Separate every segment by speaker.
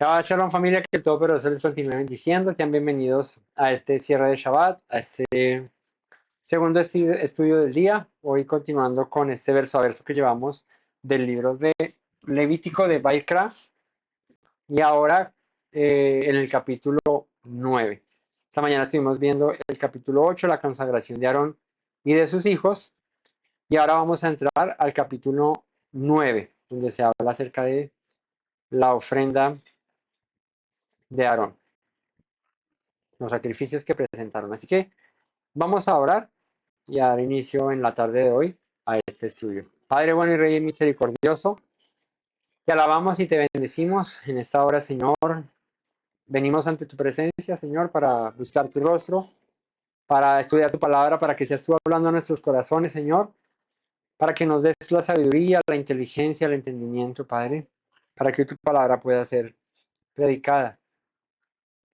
Speaker 1: Shabbat Shalom familia, que todo pero les continúe bendiciendo. Sean bienvenidos a este cierre de Shabbat, a este segundo estudio del día. Hoy continuando con este verso a verso que llevamos del libro de Levítico de Baikra y ahora en el capítulo 9. Esta mañana estuvimos viendo el capítulo 8, la consagración de Aarón y de sus hijos, y ahora vamos a entrar al capítulo 9, donde se habla acerca de la ofrenda de Aarón, los sacrificios que presentaron. Así que vamos a orar y a dar inicio en la tarde de hoy a este estudio. Padre bueno y Rey misericordioso, te alabamos y te bendecimos en esta hora, Señor. Venimos ante tu presencia, Señor, para buscar tu rostro, para estudiar tu palabra, para que seas tú hablando a nuestros corazones, Señor, para que nos des la sabiduría, la inteligencia, el entendimiento, Padre, para que tu palabra pueda ser predicada.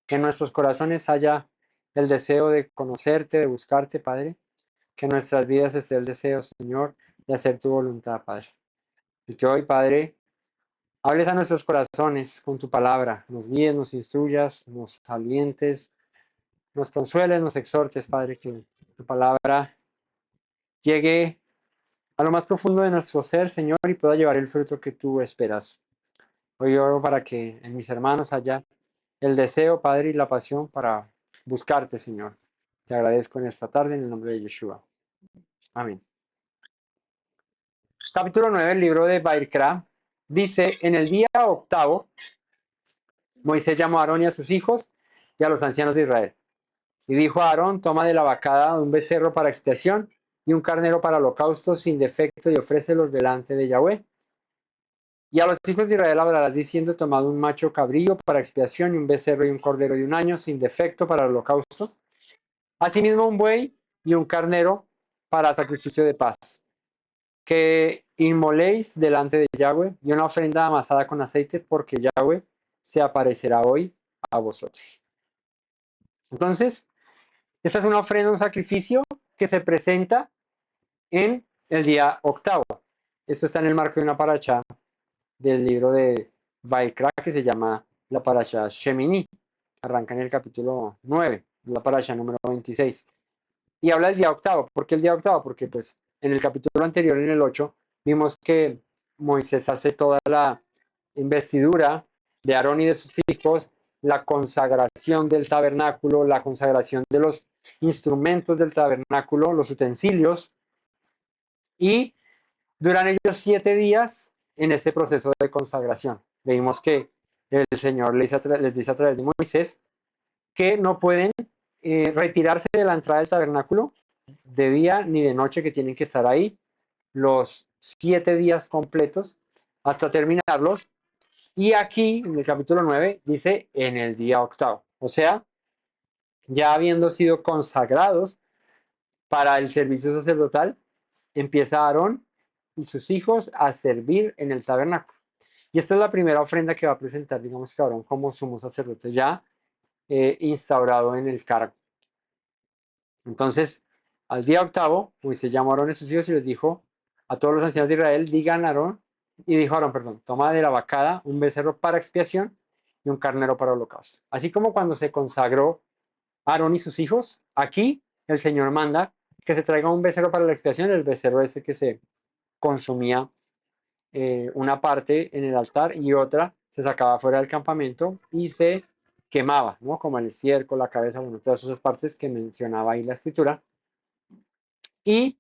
Speaker 1: Que en nuestros corazones haya el deseo de conocerte, de buscarte, Padre. Que en nuestras vidas esté el deseo, Señor, de hacer tu voluntad, Padre. Y que hoy, Padre, hables a nuestros corazones con tu palabra, nos guíes, nos instruyas, nos alientes, nos consueles, nos exhortes, Padre, que tu palabra llegue a lo más profundo de nuestro ser, Señor, y pueda llevar el fruto que tú esperas. Hoy oro para que en mis hermanos haya el deseo, Padre, y la pasión para buscarte, Señor. Te agradezco en esta tarde en el nombre de Yeshua. Amén. Capítulo 9 del libro de Baikra dice: en el día octavo, Moisés llamó a Aarón y a sus hijos y a los ancianos de Israel. Y dijo a Aarón: toma de la vacada un becerro para expiación y un carnero para holocausto sin defecto, y ofrécelos delante de Yahweh. Y a los hijos de Israel hablarás diciendo: tomad un macho cabrío para expiación y un becerro y un cordero de un año sin defecto para el holocausto. Asimismo un buey y un carnero para sacrificio de paz. Que inmoléis delante de Yahweh y una ofrenda amasada con aceite, porque Yahweh se aparecerá hoy a vosotros. Entonces, esta es una ofrenda, un sacrificio que se presenta en el día octavo. Esto está en el marco de una paracha del libro de Vaikra que se llama la paracha Shemini. Arranca en el capítulo 9, la paracha número 26. Y habla del día octavo. ¿Por qué el día octavo? Porque pues en el capítulo anterior, en el 8, vimos que Moisés hace toda la investidura de Aarón y de sus hijos, la consagración del tabernáculo, la consagración de los instrumentos del tabernáculo, los utensilios, y duran ellos 7 días en este proceso de consagración. Vimos que el Señor les dice a través de Moisés que no pueden retirarse de la entrada del tabernáculo de día ni de noche, que tienen que estar ahí los 7 días completos hasta terminarlos. Y aquí en el capítulo 9 dice en el día octavo, o sea, ya habiendo sido consagrados para el servicio sacerdotal, empieza Aarón y sus hijos a servir en el tabernáculo. Y esta es la primera ofrenda que va a presentar, digamos, que Aarón como sumo sacerdote ya instaurado en el cargo. Entonces, al día octavo, Moisés llamó a Aarón y sus hijos y les dijo a todos los ancianos de Israel: digan a Aarón, y dijo Aarón, perdón, toma de la vacada un becerro para expiación y un carnero para holocausto. Así como cuando se consagró Aarón y sus hijos, aquí el Señor manda que se traiga un becerro para la expiación, el becerro este que se consumía una parte en el altar y otra se sacaba fuera del campamento y se quemaba, ¿no? Como el estiércol, la cabeza, bueno, todas esas partes que mencionaba ahí la escritura. Y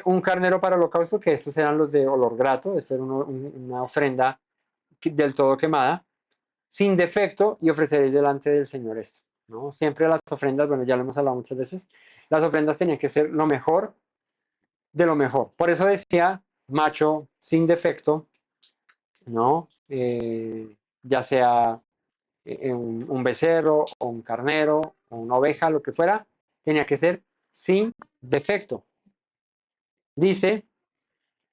Speaker 1: un carnero para holocausto, que estos eran los de olor grato. Esto era una ofrenda del todo quemada, sin defecto, y ofreceréis delante del Señor esto, ¿no? Siempre las ofrendas, bueno, ya lo hemos hablado muchas veces, las ofrendas tenían que ser lo mejor de lo mejor. Por eso decía macho sin defecto, ¿no? Ya sea un becerro o un carnero o una oveja, lo que fuera, tenía que ser sin defecto. Dice: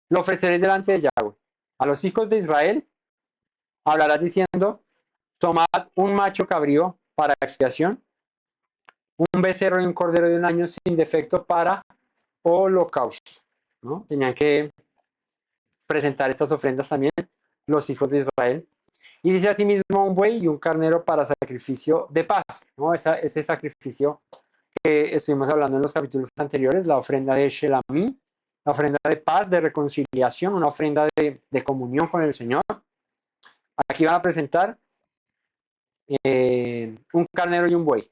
Speaker 1: lo ofreceréis delante de Yahweh. A los hijos de Israel hablarás diciendo: tomad un macho cabrío para expiación, un becerro y un cordero de un año sin defecto para holocausto, ¿no? Tenían que presentar estas ofrendas también los hijos de Israel. Y dice asimismo un buey y un carnero para sacrificio de paz, ¿no? Ese sacrificio que estuvimos hablando en los capítulos anteriores, la ofrenda de Shelamí, la ofrenda de paz, de reconciliación, una ofrenda de comunión con el Señor. Aquí van a presentar un carnero y un buey.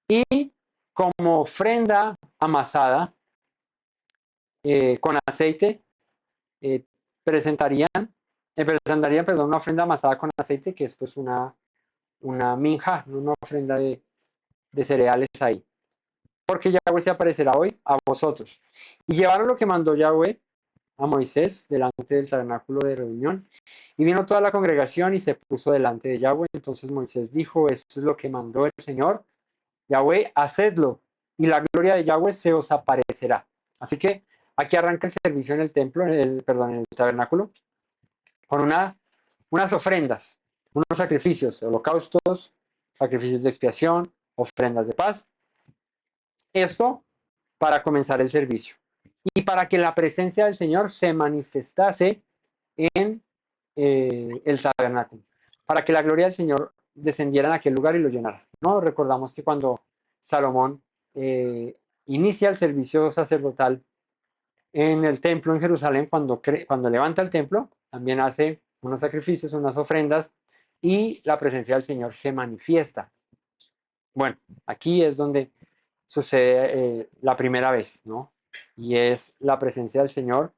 Speaker 1: Y como ofrenda amasada con aceite, eh, presentarían, presentarían una ofrenda amasada con aceite, que es pues una minja, una ofrenda de cereales ahí. Porque Yahweh se aparecerá hoy a vosotros. Y llevaron lo que mandó Yahweh a Moisés delante del tabernáculo de reunión. Y vino toda la congregación y se puso delante de Yahweh. Entonces Moisés dijo, esto es lo que mandó el Señor. Yahweh, hacedlo, y la gloria de Yahweh se os aparecerá. Así que aquí arranca el servicio en el templo, en el tabernáculo, con unas ofrendas, unos sacrificios, holocaustos, sacrificios de expiación, ofrendas de paz. Esto para comenzar el servicio. Y para que la presencia del Señor se manifestase en el tabernáculo. Para que la gloria del Señor descendiera en aquel lugar y lo llenara. ¿No? Recordamos que cuando Salomón inicia el servicio sacerdotal en el templo en Jerusalén, cuando levanta el templo, también hace unos sacrificios, unas ofrendas, y la presencia del Señor se manifiesta. Bueno, aquí es donde sucede la primera vez, ¿no? Y es la presencia del Señor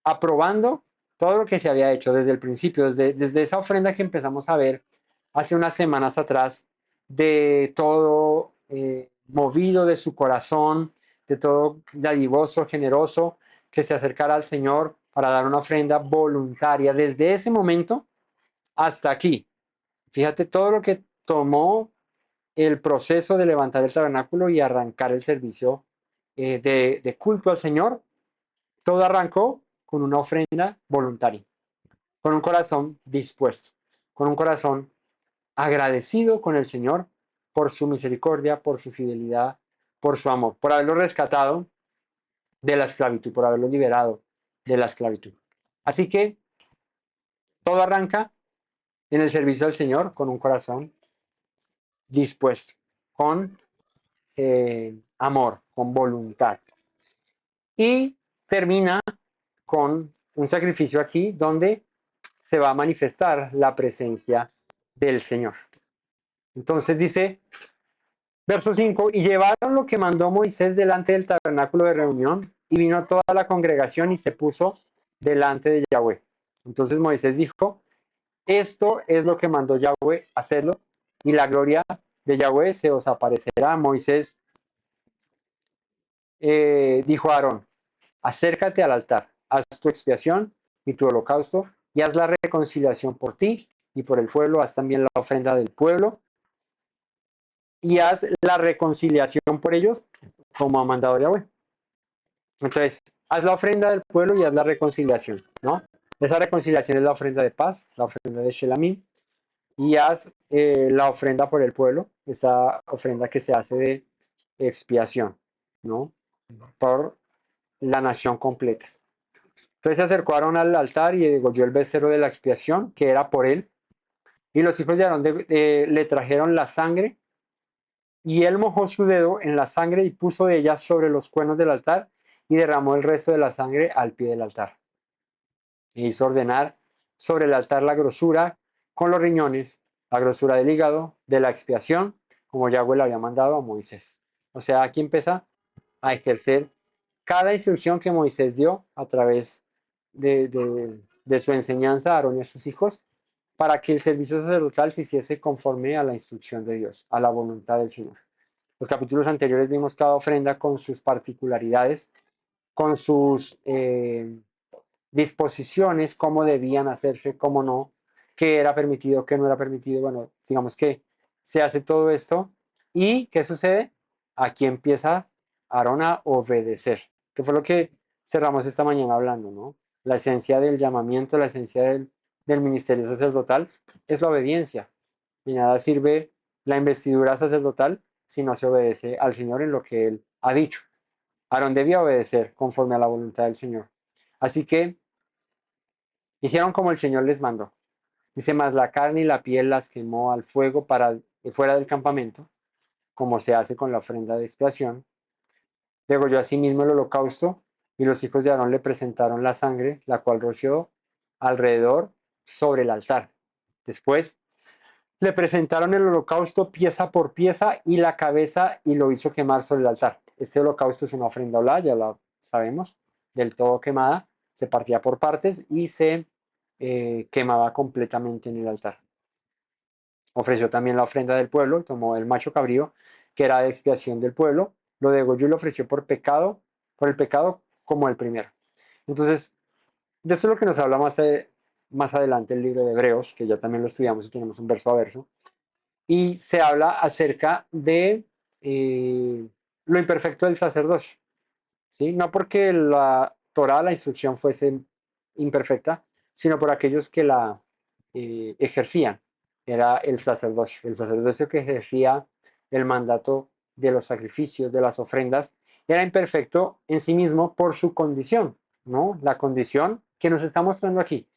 Speaker 1: aprobando todo lo que se había hecho desde el principio, desde esa ofrenda que empezamos a ver hace unas semanas atrás, de todo movido de su corazón, de todo dadivoso, generoso, que se acercara al Señor para dar una ofrenda voluntaria. Desde ese momento hasta aquí, fíjate todo lo que tomó el proceso de levantar el tabernáculo y arrancar el servicio de culto al Señor. Todo arrancó con una ofrenda voluntaria, con un corazón dispuesto, con un corazón agradecido con el Señor por su misericordia, por su fidelidad, por su amor, por haberlo rescatado de la esclavitud, por haberlo liberado de la esclavitud. Así que todo arranca en el servicio al Señor con un corazón dispuesto, con amor, con voluntad. Y termina con un sacrificio aquí donde se va a manifestar la presencia del Señor. Entonces dice, verso 5, y llevaron lo que mandó Moisés delante del tabernáculo de reunión, y vino toda la congregación y se puso delante de Yahweh. Entonces Moisés dijo, esto es lo que mandó Yahweh, hacerlo, y la gloria de Yahweh se os aparecerá. Moisés dijo a Aarón, acércate al altar, haz tu expiación y tu holocausto, y haz la reconciliación por ti y por el pueblo, haz también la ofrenda del pueblo, y haz la reconciliación por ellos, como ha mandado Yahweh. Entonces, haz la ofrenda del pueblo y haz la reconciliación, ¿no? Esa reconciliación es la ofrenda de paz, la ofrenda de Shelamim, y haz la ofrenda por el pueblo, esta ofrenda que se hace de expiación, ¿no? Por la nación completa. Entonces se acercó Aarón al altar y degolló el becerro de la expiación, que era por él, y los hijos de Aarón le trajeron la sangre, y él mojó su dedo en la sangre y puso de ella sobre los cuernos del altar, y derramó el resto de la sangre al pie del altar. E hizo ordenar sobre el altar la grosura con los riñones, la grosura del hígado, de la expiación, como Yahweh le había mandado a Moisés. O sea, aquí empieza a ejercer cada instrucción que Moisés dio a través de su enseñanza a Aarón y a sus hijos, para que el servicio sacerdotal se hiciese conforme a la instrucción de Dios, a la voluntad del Señor. Los capítulos anteriores vimos cada ofrenda con sus particularidades, con sus disposiciones, cómo debían hacerse, cómo no, qué era permitido, qué no era permitido. Bueno, digamos que se hace todo esto. ¿Y qué sucede? Aquí empieza Aarón a obedecer, que fue lo que cerramos esta mañana hablando, ¿no? La esencia del llamamiento, la esencia del ministerio sacerdotal es la obediencia. Y nada sirve la investidura sacerdotal si no se obedece al Señor en lo que Él ha dicho. Aarón debía obedecer conforme a la voluntad del Señor. Así que hicieron como el Señor les mandó. Dice, más la carne y la piel las quemó al fuego fuera del campamento, como se hace con la ofrenda de expiación. Degolló asimismo el holocausto, y los hijos de Aarón le presentaron la sangre, la cual roció alrededor sobre el altar. Después le presentaron el holocausto pieza por pieza y la cabeza, y lo hizo quemar sobre el altar. Este holocausto es una ofrenda olá, ya la sabemos, del todo quemada. Se partía por partes y se quemaba completamente en el altar. Ofreció también la ofrenda del pueblo, tomó el macho cabrío, que era de expiación del pueblo, lo degolló y lo ofreció por el pecado como el primero. Entonces, de eso es lo que nos habla más adelante el libro de Hebreos, que ya también lo estudiamos y tenemos un verso a verso, y se habla acerca de lo imperfecto del sacerdocio, ¿sí? No porque la Torah, la instrucción fuese imperfecta, sino por aquellos que la ejercían. Era el sacerdocio que ejercía el mandato de los sacrificios, de las ofrendas, era imperfecto en sí mismo por su condición, ¿no? La condición que nos está mostrando aquí.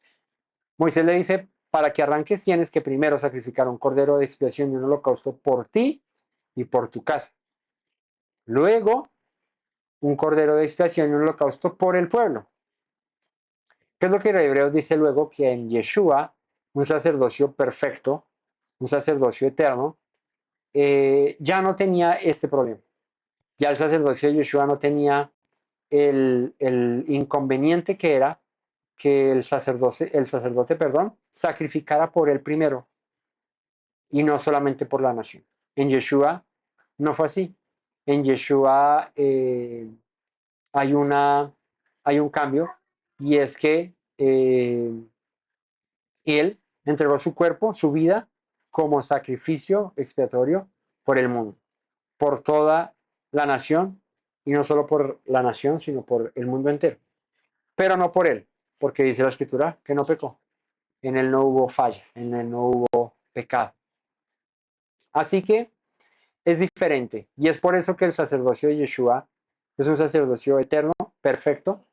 Speaker 1: Moisés le dice, para que arranques tienes que primero sacrificar un cordero de expiación y un holocausto por ti y por tu casa. Luego, un cordero de expiación y un holocausto por el pueblo. ¿Qué es lo que Hebreos dice luego? Que en Yeshua, un sacerdocio perfecto, un sacerdocio eterno, ya no tenía este problema. Ya el sacerdocio de Yeshua no tenía el inconveniente que era que el sacerdote, sacrificara por él primero y no solamente por la nación. En Yeshua no fue así. En Yeshua hay un cambio, y es que él entregó su cuerpo, su vida, como sacrificio expiatorio por el mundo, por toda la nación, y no solo por la nación, sino por el mundo entero. Pero no por él, porque dice la escritura que no pecó. En él no hubo falla, en él no hubo pecado. Así que es diferente, y es por eso que el sacerdocio de Yeshua es un sacerdocio eterno, perfecto,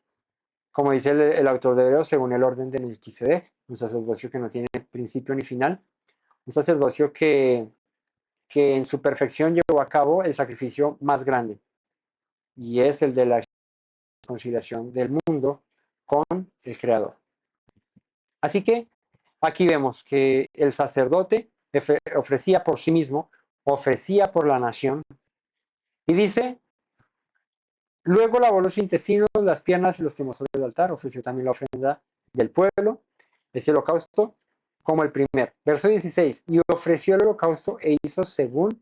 Speaker 1: como dice el autor de Hebreos, según el orden de Melquisedec, un sacerdocio que no tiene principio ni final, un sacerdocio que en su perfección llevó a cabo el sacrificio más grande, y es el de la reconciliación del mundo con el Creador. Así que aquí vemos que el sacerdote ofrecía por sí mismo, ofrecía por la nación, y dice, luego lavó los intestinos, las piernas y los quemó sobre el altar, ofreció también la ofrenda del pueblo, ese holocausto, como el primer. Verso 16, y ofreció el holocausto e hizo según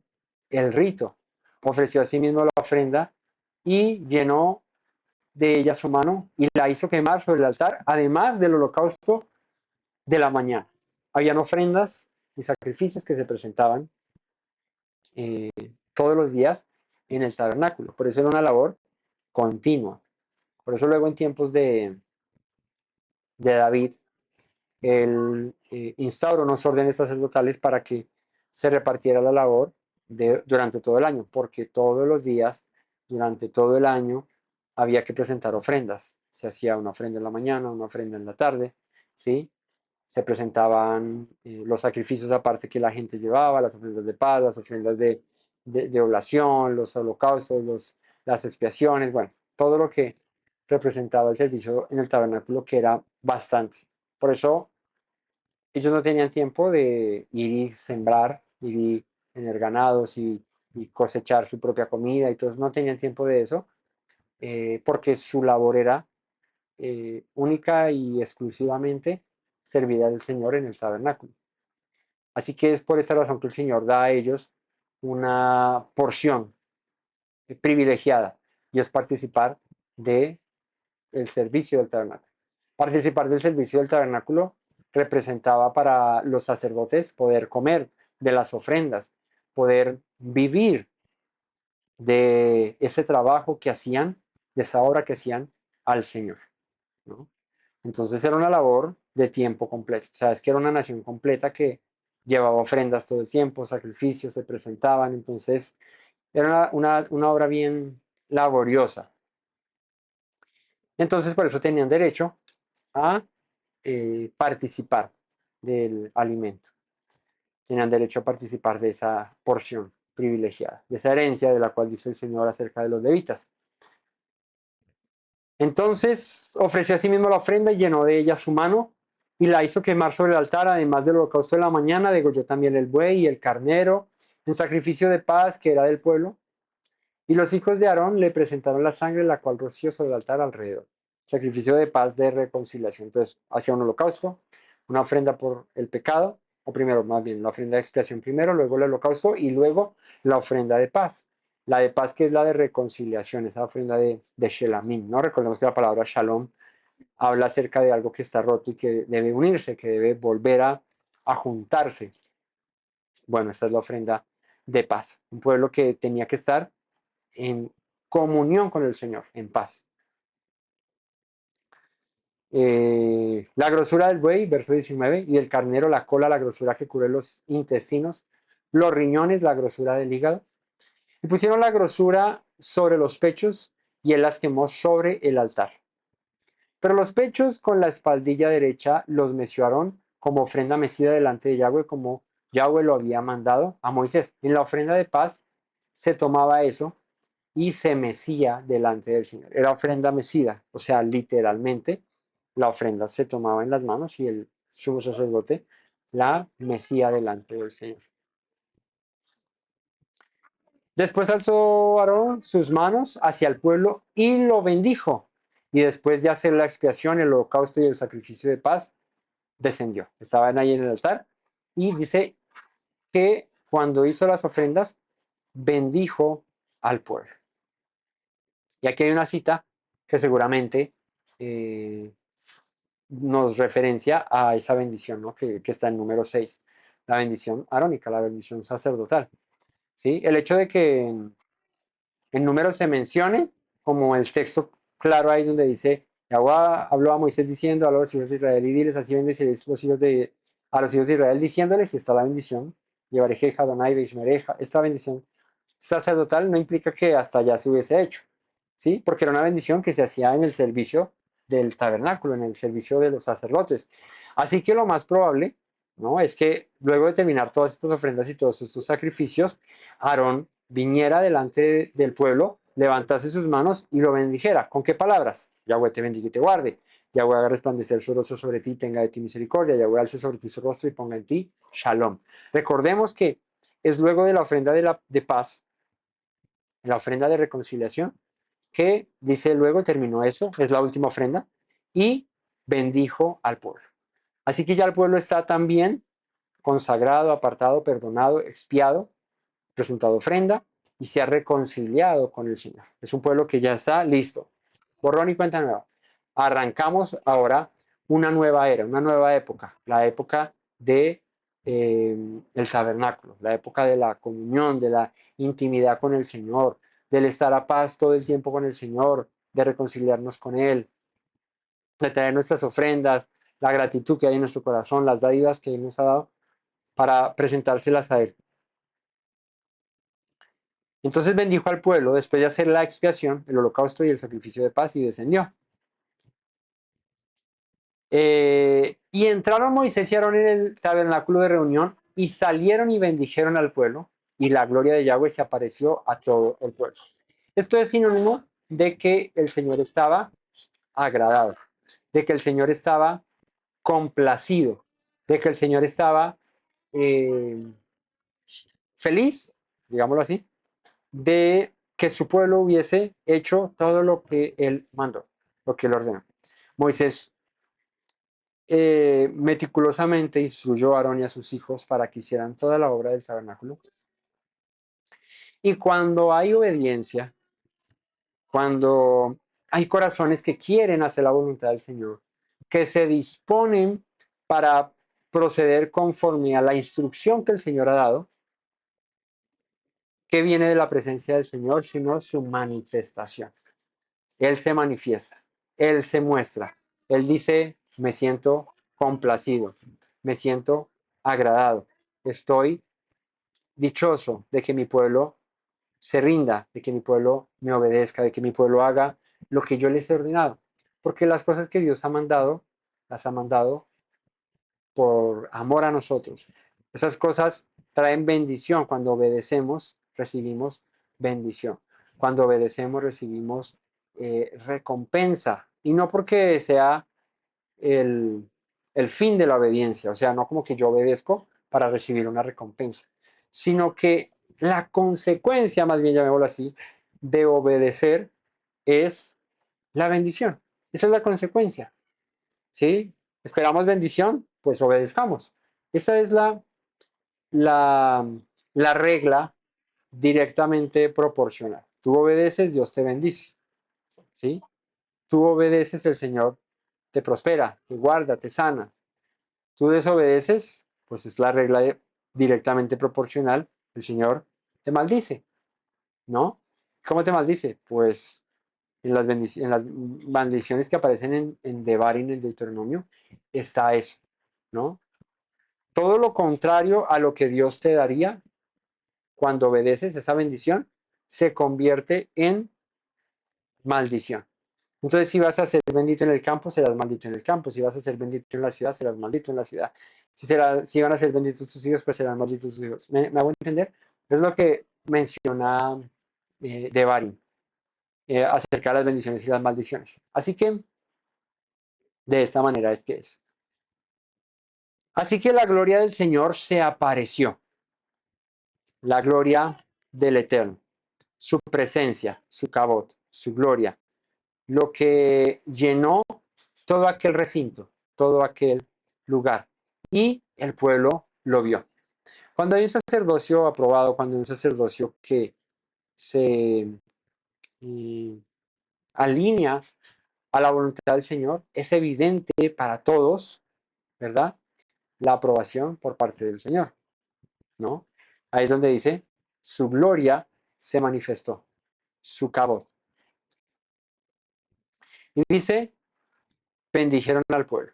Speaker 1: el rito. Ofreció a sí mismo la ofrenda y llenó de ella su mano y la hizo quemar sobre el altar, además del holocausto de la mañana. Habían ofrendas y sacrificios que se presentaban eh, todos los días en el tabernáculo. Por eso era una labor continua. Por eso luego en tiempos de David, él instauró unos órdenes sacerdotales para que se repartiera la labor durante todo el año, porque todos los días, durante todo el año, había que presentar ofrendas. Se hacía una ofrenda en la mañana, una ofrenda en la tarde, ¿sí? Se presentaban los sacrificios aparte que la gente llevaba, las ofrendas de paz, las ofrendas de oblación, los holocaustos, las expiaciones, bueno, todo lo que representaba el servicio en el tabernáculo, que era bastante. Por eso ellos no tenían tiempo de ir y sembrar, ir y tener ganados y cosechar su propia comida, y todos no tenían tiempo de eso, porque su labor era única y exclusivamente servir al Señor en el tabernáculo. Así que es por esta razón que el Señor da a ellos una porción privilegiada, y es participar del servicio del tabernáculo. Participar del servicio del tabernáculo representaba para los sacerdotes poder comer de las ofrendas, poder vivir de ese trabajo que hacían, de esa obra que hacían al Señor, ¿no? Entonces era una labor de tiempo completo. O sea, es que era una nación completa que llevaba ofrendas todo el tiempo, sacrificios se presentaban. Entonces era una obra bien laboriosa. Entonces por eso tenían derecho a participar del alimento. Tenían derecho a participar de esa porción privilegiada, de esa herencia de la cual dice el Señor acerca de los levitas. Entonces ofreció a sí mismo la ofrenda y llenó de ella su mano y la hizo quemar sobre el altar, además del holocausto de la mañana, degolló también el buey y el carnero en sacrificio de paz que era del pueblo. Y los hijos de Aarón le presentaron la sangre, la cual roció sobre el altar alrededor. Sacrificio de paz de reconciliación. Entonces hacía un holocausto, una ofrenda por el pecado, o primero, más bien, la ofrenda de expiación primero, luego el holocausto y luego la ofrenda de paz. La de paz que es la de reconciliación, esa ofrenda de Shelamim, ¿no? Recordemos que la palabra Shalom habla acerca de algo que está roto y que debe unirse, que debe volver a juntarse. Bueno, esta es la ofrenda de paz. Un pueblo que tenía que estar en comunión con el Señor, en paz. La grosura del buey, verso 19, y el carnero, la cola, la grosura que cubre los intestinos, los riñones, la grosura del hígado. Y pusieron la grosura sobre los pechos y él las quemó sobre el altar. Pero los pechos con la espaldilla derecha los meció Aarón como ofrenda mecida delante de Yahweh, como Yahweh lo había mandado a Moisés. En la ofrenda de paz se tomaba eso y se mecía delante del Señor. Era ofrenda mecida, o sea, literalmente la ofrenda se tomaba en las manos y el sumo sacerdote la mecía delante del Señor. Después alzó Aarón sus manos hacia el pueblo y lo bendijo. Y después de hacer la expiación, el holocausto y el sacrificio de paz, descendió. Estaban ahí en el altar y dice que cuando hizo las ofrendas, bendijo al pueblo. Y aquí hay una cita que seguramente nos referencia a esa bendición, ¿no? que está en número 6, la bendición arónica, la bendición sacerdotal. ¿Sí? El hecho de que en número se mencione, como el texto claro ahí donde dice, Yahweh habló a Moisés diciendo a los hijos de Israel y diles, así bendeciréis a los hijos de Israel diciéndoles, y está la bendición, llevareje, Adonai, Beishmereja, esta bendición sacerdotal no implica que hasta allá se hubiese hecho, ¿sí? Porque era una bendición que se hacía en el servicio del tabernáculo, en el servicio de los sacerdotes. Así que lo más probable, ¿no? Es que luego de terminar todas estas ofrendas y todos estos sacrificios, Aarón viniera delante del pueblo, levantase sus manos y lo bendijera. ¿Con qué palabras? Yahweh te bendiga y te guarde. Yahweh haga resplandecer su rostro sobre ti, tenga de ti misericordia. Yahweh alce sobre ti su rostro y ponga en ti shalom. Recordemos que es luego de la ofrenda de paz, la ofrenda de reconciliación, que dice luego, terminó eso, es la última ofrenda, y bendijo al pueblo. Así que ya el pueblo está también consagrado, apartado, perdonado, expiado, presentado ofrenda y se ha reconciliado con el Señor. Es un pueblo que ya está listo. Borrón y cuenta nueva. Arrancamos ahora una nueva era, una nueva época, la época de el tabernáculo, la época de la comunión, de la intimidad con el Señor, del estar a paz todo el tiempo con el Señor, de reconciliarnos con Él, de traer nuestras ofrendas, la gratitud que hay en nuestro corazón, las dádivas que Él nos ha dado para presentárselas a Él. Entonces bendijo al pueblo después de hacer la expiación, el holocausto y el sacrificio de paz y descendió. Y entraron Moisés y Aarón en el tabernáculo de reunión y salieron y bendijeron al pueblo y la gloria de Yahweh se apareció a todo el pueblo. Esto es sinónimo de que el Señor estaba agradado, de que el Señor estaba complacido, de que el Señor estaba feliz, digámoslo así, de que su pueblo hubiese hecho todo lo que él mandó, lo que él ordenó. Moisés meticulosamente instruyó a Aarón y a sus hijos para que hicieran toda la obra del tabernáculo. Y cuando hay obediencia, cuando hay corazones que quieren hacer la voluntad del Señor, que se disponen para proceder conforme a la instrucción que el Señor ha dado, que viene de la presencia del Señor, sino su manifestación. Él se manifiesta, Él se muestra, Él dice, me siento complacido, me siento agradado, estoy dichoso de que mi pueblo se rinda, de que mi pueblo me obedezca, de que mi pueblo haga lo que yo les he ordenado. Porque las cosas que Dios ha mandado, las ha mandado por amor a nosotros. Esas cosas traen bendición. Cuando obedecemos, recibimos bendición. Cuando obedecemos, recibimos recompensa. Y no porque sea el, el fin de la obediencia, o sea, no como que yo obedezco para recibir una recompensa, sino que la consecuencia, más bien llamémoslo así, de obedecer es la bendición. Esa es la consecuencia, ¿sí? Esperamos bendición, pues obedezcamos. Esa es la, la regla directamente proporcional. Tú obedeces, Dios te bendice, ¿sí? Tú obedeces, el Señor te prospera, te guarda, te sana. Tú desobedeces, pues es la regla directamente proporcional, el Señor te maldice, ¿no? ¿Cómo te maldice? Pues en las maldiciones que aparecen en Devarim, en el Deuteronomio, está eso, ¿no? Todo lo contrario a lo que Dios te daría cuando obedeces, esa bendición se convierte en maldición. Entonces, si vas a ser bendito en el campo, serás maldito en el campo. Si vas a ser bendito en la ciudad, serás maldito en la ciudad. Si van a ser benditos tus hijos, pues serán malditos tus hijos. ¿Me hago entender? Es lo que menciona Devarim acerca de las bendiciones y las maldiciones. Así que, de esta manera es que es. Así que la gloria del Señor se apareció. La gloria del Eterno. Su presencia, su cabot, su gloria. Lo que llenó todo aquel recinto, todo aquel lugar. Y el pueblo lo vio. Cuando hay un sacerdocio aprobado, cuando hay un sacerdocio que se alinea a la voluntad del Señor, es evidente para todos, ¿verdad? La aprobación por parte del Señor, ¿no? Ahí es donde dice, su gloria se manifestó, su cabot. Y dice, bendijeron al pueblo.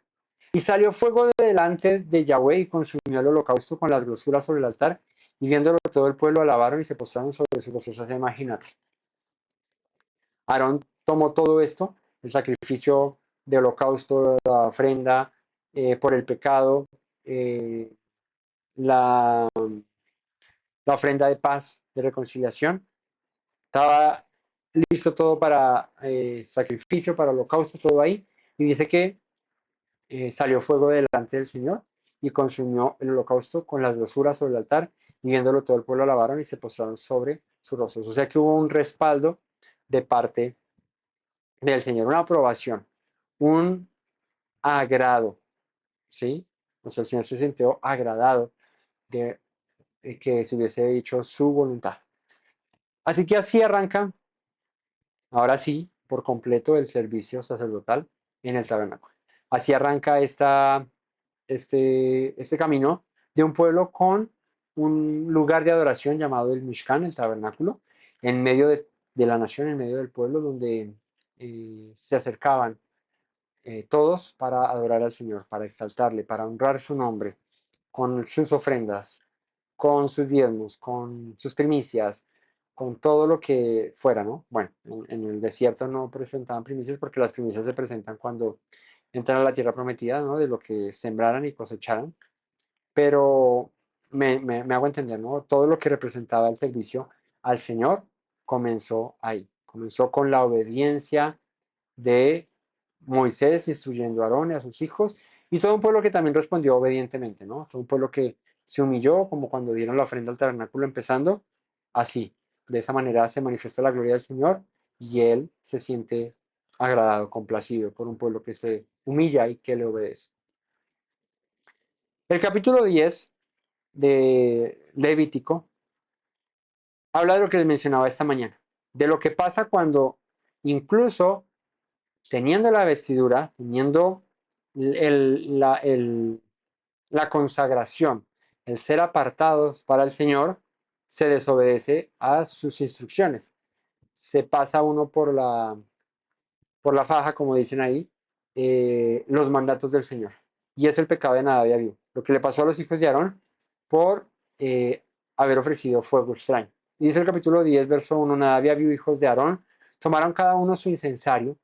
Speaker 1: Y salió fuego de delante de Yahweh y consumió el holocausto con las grosuras sobre el altar, y viéndolo todo el pueblo alabaron y se postraron sobre sus rostros. Imagínate. Aarón tomó todo esto, el sacrificio de holocausto, la ofrenda por el pecado, eh, la, la ofrenda de paz, de reconciliación. Estaba listo todo para sacrificio, para holocausto, todo ahí. Y dice que salió fuego delante del Señor y consumió el holocausto con las grosuras sobre el altar, y viéndolo todo el pueblo alabaron y se postraron sobre sus rostros. O sea que hubo un respaldo de parte del Señor, una aprobación, un agrado, ¿sí? O sea, el Señor se sintió agradado de que se hubiese hecho su voluntad. Así que así arranca, ahora sí, por completo el servicio sacerdotal en el tabernáculo. Así arranca este camino de un pueblo con un lugar de adoración llamado el Mishkan, el tabernáculo, en medio de la nación, en medio del pueblo, donde se acercaban todos para adorar al Señor, para exaltarle, para honrar su nombre, con sus ofrendas, con sus diezmos, con sus primicias, con todo lo que fuera, ¿no? Bueno, en el desierto no presentaban primicias porque las primicias se presentan cuando entran a la tierra prometida, ¿no? De lo que sembraran y cosecharan, pero me hago entender, ¿no? Todo lo que representaba el servicio al Señor comenzó ahí, comenzó con la obediencia de Moisés instruyendo a Aarón y a sus hijos, y todo un pueblo que también respondió obedientemente, ¿no? Todo un pueblo que se humilló, como cuando dieron la ofrenda al tabernáculo empezando, así, de esa manera se manifiesta la gloria del Señor y Él se siente agradado, complacido por un pueblo que se humilla y que le obedece. El capítulo 10 de Levítico habla de lo que les mencionaba esta mañana, de lo que pasa cuando incluso teniendo la vestidura, teniendo la consagración, el ser apartados para el Señor, se desobedece a sus instrucciones. Se pasa uno por la faja, como dicen ahí, los mandatos del Señor. Y es el pecado de Nadab y Abiú. Lo que le pasó a los hijos de Aarón por haber ofrecido fuego extraño. Y dice el capítulo 10, verso 1, Nadab y Abiú, hijos de Aarón, tomaron cada uno su incensario,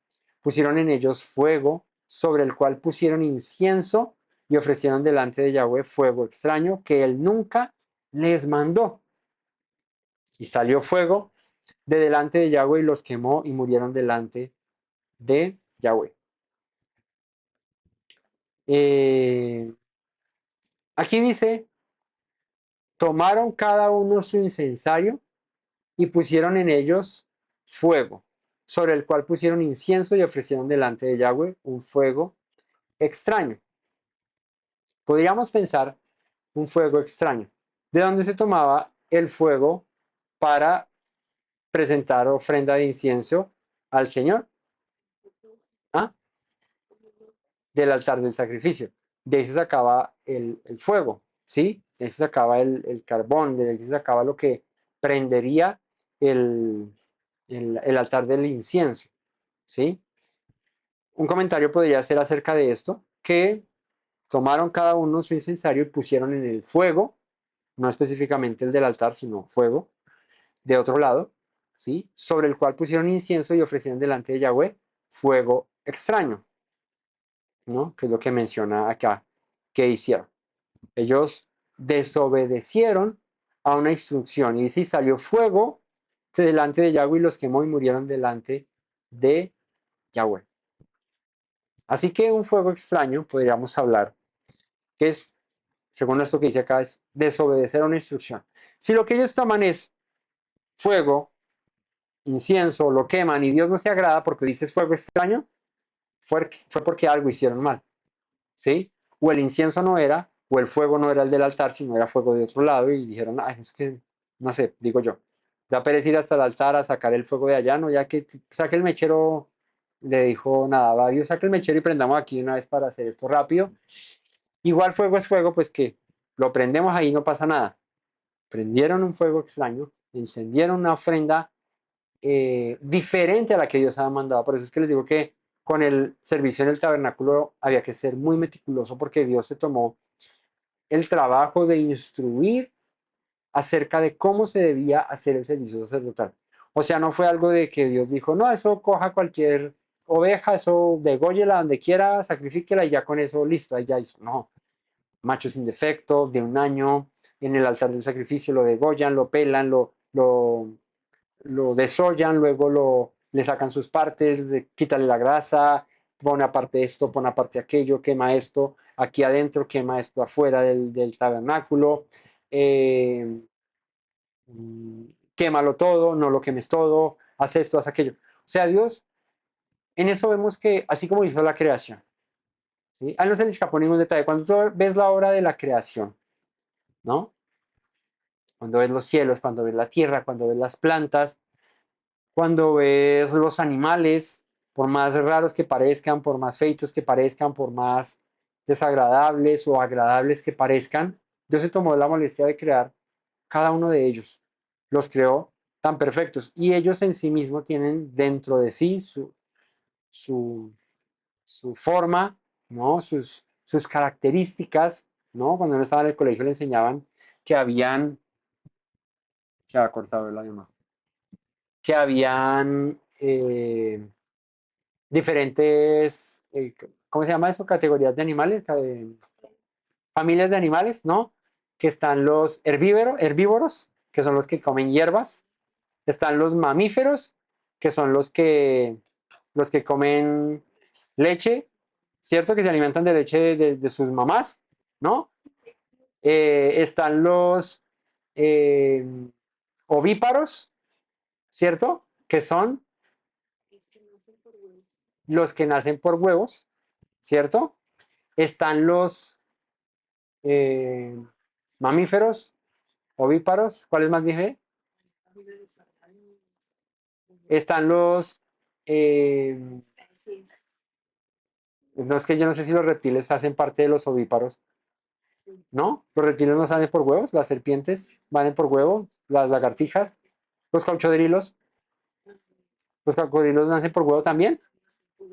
Speaker 1: pusieron en ellos fuego, sobre el cual pusieron incienso y ofrecieron delante de Yahweh fuego extraño que él nunca les mandó. Y salió fuego de delante de Yahweh y los quemó y murieron delante de Yahweh. Aquí dice, tomaron cada uno su incensario y pusieron en ellos fuego, sobre el cual pusieron incienso y ofrecieron delante de Yahweh un fuego extraño. Podríamos pensar un fuego extraño. ¿De dónde se tomaba el fuego para presentar ofrenda de incienso al Señor? ¿Ah? Del altar del sacrificio. De ahí se sacaba el fuego, ¿sí? De ahí se sacaba el carbón, de ahí se sacaba lo que prendería el altar del incienso, ¿sí? Un comentario podría ser acerca de esto, que tomaron cada uno su incensario y pusieron en el fuego, no específicamente el del altar, sino fuego, de otro lado, ¿sí? Sobre el cual pusieron incienso y ofrecieron delante de Yahweh fuego extraño, ¿no? Que es lo que menciona acá que hicieron. Ellos desobedecieron a una instrucción y dice, y salió fuego delante de Yahweh y los quemó y murieron delante de Yahweh. Así que un fuego extraño, podríamos hablar, que es, según esto que dice acá, es desobedecer a una instrucción. Si lo que ellos toman es fuego, incienso, lo queman y Dios no se agrada porque dices fuego extraño, fue porque algo hicieron mal, ¿sí? O el incienso no era, o el fuego no era el del altar, sino era fuego de otro lado y dijeron, ay, es que, no sé, digo yo, ya perece ir hasta el altar a sacar el fuego de allá, no, ya que saque el mechero, le dijo, nada, va Dios, saque el mechero y prendamos aquí una vez para hacer esto rápido. Igual fuego es fuego, pues que lo prendemos ahí, no pasa nada. Prendieron un fuego extraño, encendieron una ofrenda diferente a la que Dios había mandado. Por eso es que les digo que con el servicio en el tabernáculo había que ser muy meticuloso porque Dios se tomó el trabajo de instruir acerca de cómo se debía hacer el servicio sacerdotal. O sea, no fue algo de que Dios dijo, no, eso coja cualquier oveja, eso degóyela donde quiera, sacrifíquela y ya con eso listo, ahí ya hizo. No, macho sin defecto, de un año, en el altar del sacrificio lo degollan, lo pelan, lo desollan, luego le sacan sus partes, quítale la grasa, pone aparte esto, pone aparte aquello, quema esto aquí adentro, quema esto afuera del tabernáculo, eh, quémalo todo, no lo quemes todo, haz esto, haz aquello. O sea, Dios, en eso vemos que así como hizo la creación, ¿sí? A él no se le escapó ningún detalle. Cuando tú ves la obra de la creación, ¿no? Cuando ves los cielos, cuando ves la tierra, cuando ves las plantas, cuando ves los animales, por más raros que parezcan, por más feitos que parezcan, por más desagradables o agradables que parezcan, Dios se tomó la molestia de crear cada uno de ellos. Los creó tan perfectos y ellos en sí mismos tienen dentro de sí su, su forma, ¿no? Sus características, ¿no? Cuando uno estaba en el colegio le enseñaban que habían, se ha cortado el llamada, que habían diferentes, ¿cómo se llama eso? Categorías de animales, familias de animales, ¿no? Que están los herbívoros, que son los que comen hierbas, están los mamíferos, que son los que comen leche, ¿cierto? Que se alimentan de leche de sus mamás, ¿no? Están los eh, ovíparos, ¿cierto? Que son los que nacen por huevos, ¿cierto? Están los eh, mamíferos, ovíparos, ¿cuáles más dije? Están los, eh, no es que yo no sé si los reptiles hacen parte de los ovíparos, ¿no? Los reptiles no salen por huevos, las serpientes van por huevo, las lagartijas, los caucodrilos, nacen por huevo también,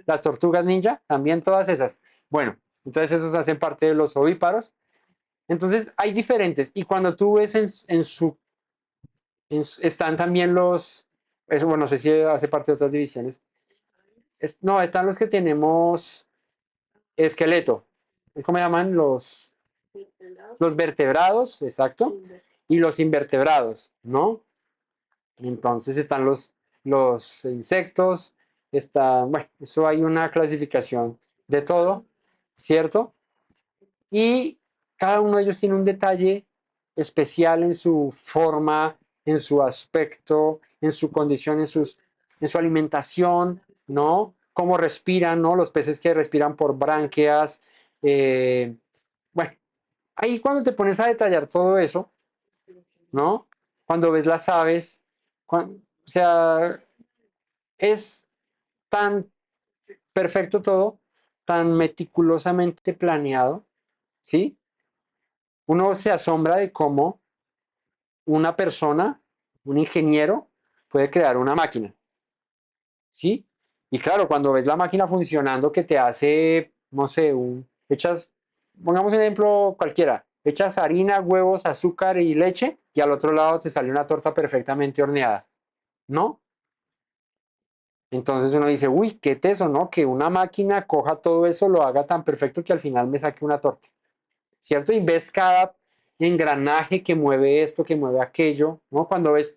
Speaker 1: las tortugas ninja, también todas esas. Bueno, entonces esos hacen parte de los ovíparos. Entonces hay diferentes. Y cuando tú ves están también eso bueno, no sé si hace parte de otras divisiones. No, están los que tenemos esqueleto. ¿cómo llaman? Los vertebrados, exacto, y los invertebrados, ¿no? Entonces están los insectos, está, bueno, eso hay una clasificación de todo, ¿cierto? Y cada uno de ellos tiene un detalle especial en su forma, en su aspecto, en su condición, en su alimentación, ¿no? Cómo respiran, ¿no? Los peces que respiran por branquias. Bueno, ahí cuando te pones a detallar todo eso, ¿no? Cuando ves las aves, o sea, es tan perfecto todo, tan meticulosamente planeado, ¿sí? Uno se asombra de cómo una persona, un ingeniero, puede crear una máquina, ¿sí? Y claro, cuando ves la máquina funcionando que te hace, no sé, pongamos un ejemplo cualquiera, echas harina, huevos, azúcar y leche y al otro lado te sale una torta perfectamente horneada, ¿no? Entonces uno dice, uy, qué teso, ¿no? Que una máquina coja todo eso, lo haga tan perfecto que al final me saque una torta, ¿cierto? Y ves cada engranaje que mueve esto, que mueve aquello, ¿no? Cuando ve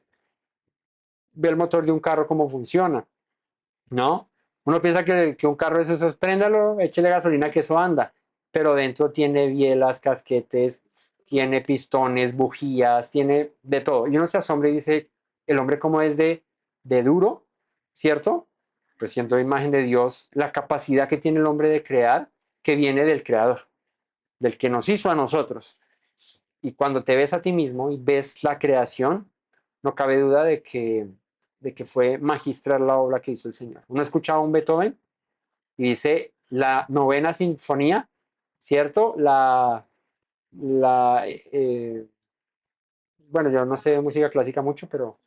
Speaker 1: el motor de un carro cómo funciona, ¿no? Uno piensa que un carro es eso, préndalo, échele gasolina que eso anda, pero dentro tiene bielas, casquetes, tiene pistones, bujías, tiene de todo. Y uno se asombra y dice, el hombre como es de duro, ¿cierto? Pues siendo imagen de Dios, la capacidad que tiene el hombre de crear, que viene del creador, del que nos hizo a nosotros. Y cuando te ves a ti mismo y ves la creación, no cabe duda de que fue magistral la obra que hizo el Señor. Uno escuchaba un Beethoven y dice la novena sinfonía, ¿cierto? Bueno, yo no sé de música clásica mucho, pero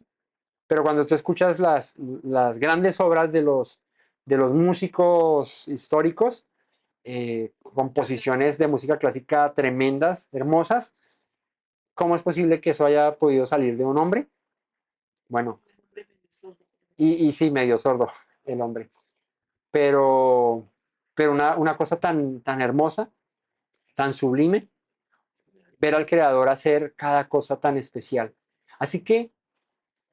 Speaker 1: cuando tú escuchas las grandes obras de los músicos históricos, composiciones de música clásica tremendas, hermosas, ¿cómo es posible que eso haya podido salir de un hombre? Bueno, y sí, medio sordo el hombre, pero, pero una cosa tan hermosa, tan sublime, ver al creador hacer cada cosa tan especial. Así que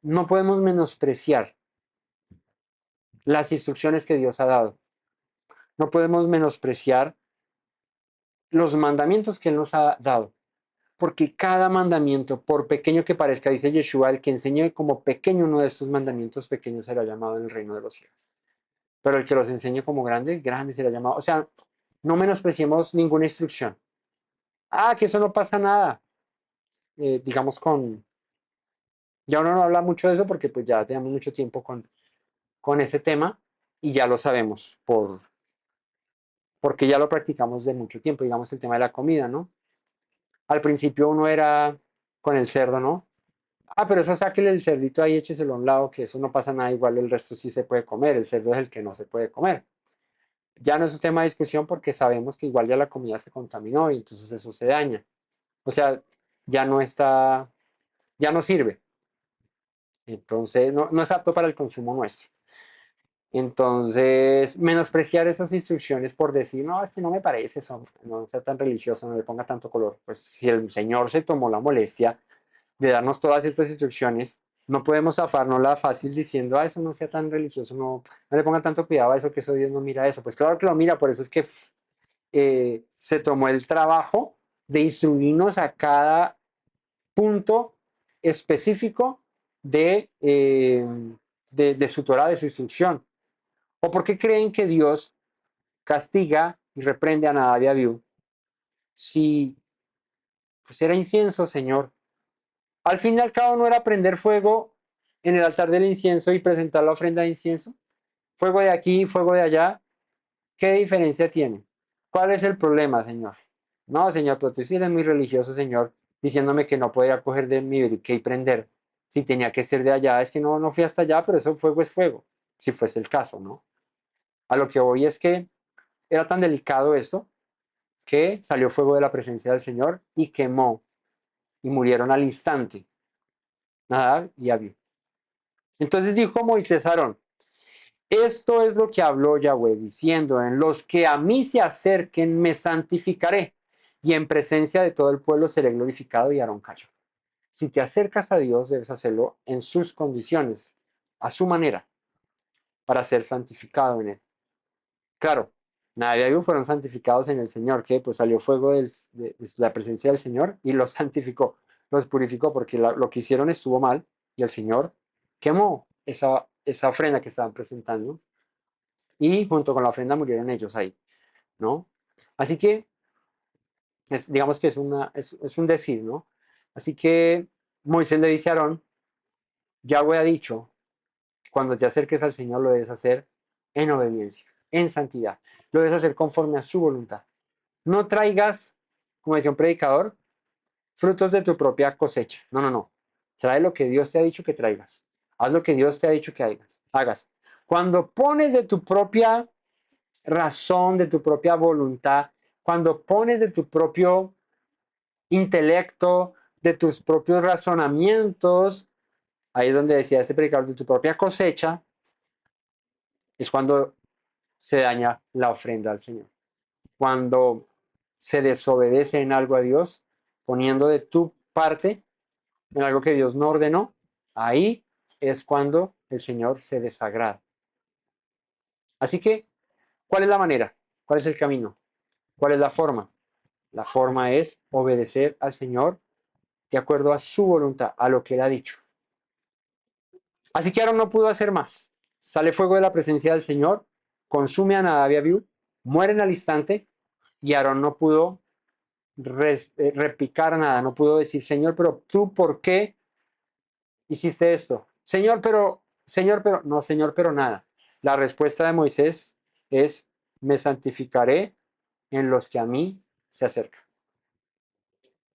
Speaker 1: no podemos menospreciar las instrucciones que Dios ha dado. No podemos menospreciar los mandamientos que Él nos ha dado. Porque cada mandamiento, por pequeño que parezca, dice Yeshua, el que enseñe como pequeño uno de estos mandamientos pequeños será llamado en el reino de los cielos. Pero el que los enseñe como grande, grande será llamado. O sea, no menospreciemos ninguna instrucción. Ah, que eso no pasa nada. Digamos ya uno no habla mucho de eso porque pues ya tenemos mucho tiempo con ese tema y ya lo sabemos porque ya lo practicamos de mucho tiempo, digamos el tema de la comida, ¿no? Al principio uno era con el cerdo, ¿no? Ah, pero eso sáquele el cerdito ahí, écheselo a un lado, que eso no pasa nada, igual el resto sí se puede comer, el cerdo es el que no se puede comer. Ya no es un tema de discusión porque sabemos que igual ya la comida se contaminó y entonces eso se daña. O sea, ya no está, ya no sirve. Entonces, no es apto para el consumo nuestro. Entonces, menospreciar esas instrucciones por decir, no, es que no me parece eso, no sea tan religioso, no le ponga tanto color. Pues si el Señor se tomó la molestia de darnos todas estas instrucciones, no podemos zafárnosla fácil diciendo, eso no sea tan religioso, no le ponga tanto cuidado a eso, que eso Dios no mira eso. Pues claro que lo mira, por eso es que se tomó el trabajo de instruirnos a cada punto específico de su Torah, de su instrucción. ¿O por qué creen que Dios castiga y reprende a Nadab y Abiú si pues era incienso, Señor? Al fin y al cabo no era prender fuego en el altar del incienso y presentar la ofrenda de incienso. Fuego de aquí, fuego de allá. ¿Qué diferencia tiene? ¿Cuál es el problema, Señor? No, Señor, pero tú sí eres muy religioso, Señor, diciéndome que no podía coger de mi briquet y prender. Si tenía que ser de allá, es que no fui hasta allá, pero eso fuego es fuego, si fuese el caso, ¿no? A lo que voy es que era tan delicado esto que salió fuego de la presencia del Señor y quemó y murieron al instante Nadab y Abiú. Entonces dijo Moisés a Aarón, Esto es lo que habló Yahweh, diciendo, en los que a mí se acerquen me santificaré, y en presencia de todo el pueblo seré glorificado. Y Aarón cayó. Si te acercas a Dios, debes hacerlo en sus condiciones, a su manera, para ser santificado en él. Claro, Nadab y Abiú fueron santificados en el Señor, que pues salió fuego de la presencia del Señor y los santificó, los purificó, porque lo que hicieron estuvo mal y el Señor quemó esa ofrenda que estaban presentando y junto con la ofrenda murieron ellos ahí, ¿no? Así que digamos que es un decir, ¿no? Así que Moisés le dice a Aarón, Yahweh ha dicho, cuando te acerques al Señor lo debes hacer en obediencia, en santidad, lo debes hacer conforme a su voluntad. No traigas, como decía un predicador, frutos de tu propia cosecha. No, no, no. Trae lo que Dios te ha dicho que traigas. Haz lo que Dios te ha dicho que hagas. Cuando pones de tu propia razón, de tu propia voluntad, cuando pones de tu propio intelecto, de tus propios razonamientos, ahí es donde decía este predicador, de tu propia cosecha, es cuando se daña la ofrenda al Señor. Cuando se desobedece en algo a Dios, poniendo de tu parte en algo que Dios no ordenó, ahí es cuando el Señor se desagrada. Así que, ¿cuál es la manera? ¿Cuál es el camino? ¿Cuál es la forma? La forma es obedecer al Señor de acuerdo a su voluntad, a lo que Él ha dicho. Así que Aarón no pudo hacer más. Sale fuego de la presencia del Señor, consume a Nadab y Abiú, mueren al instante y Aarón no pudo replicar nada, no pudo decir, Señor, pero tú, ¿por qué hiciste esto? Señor, pero, no, Señor, pero nada. La respuesta de Moisés es, me santificaré en los que a mí se acercan.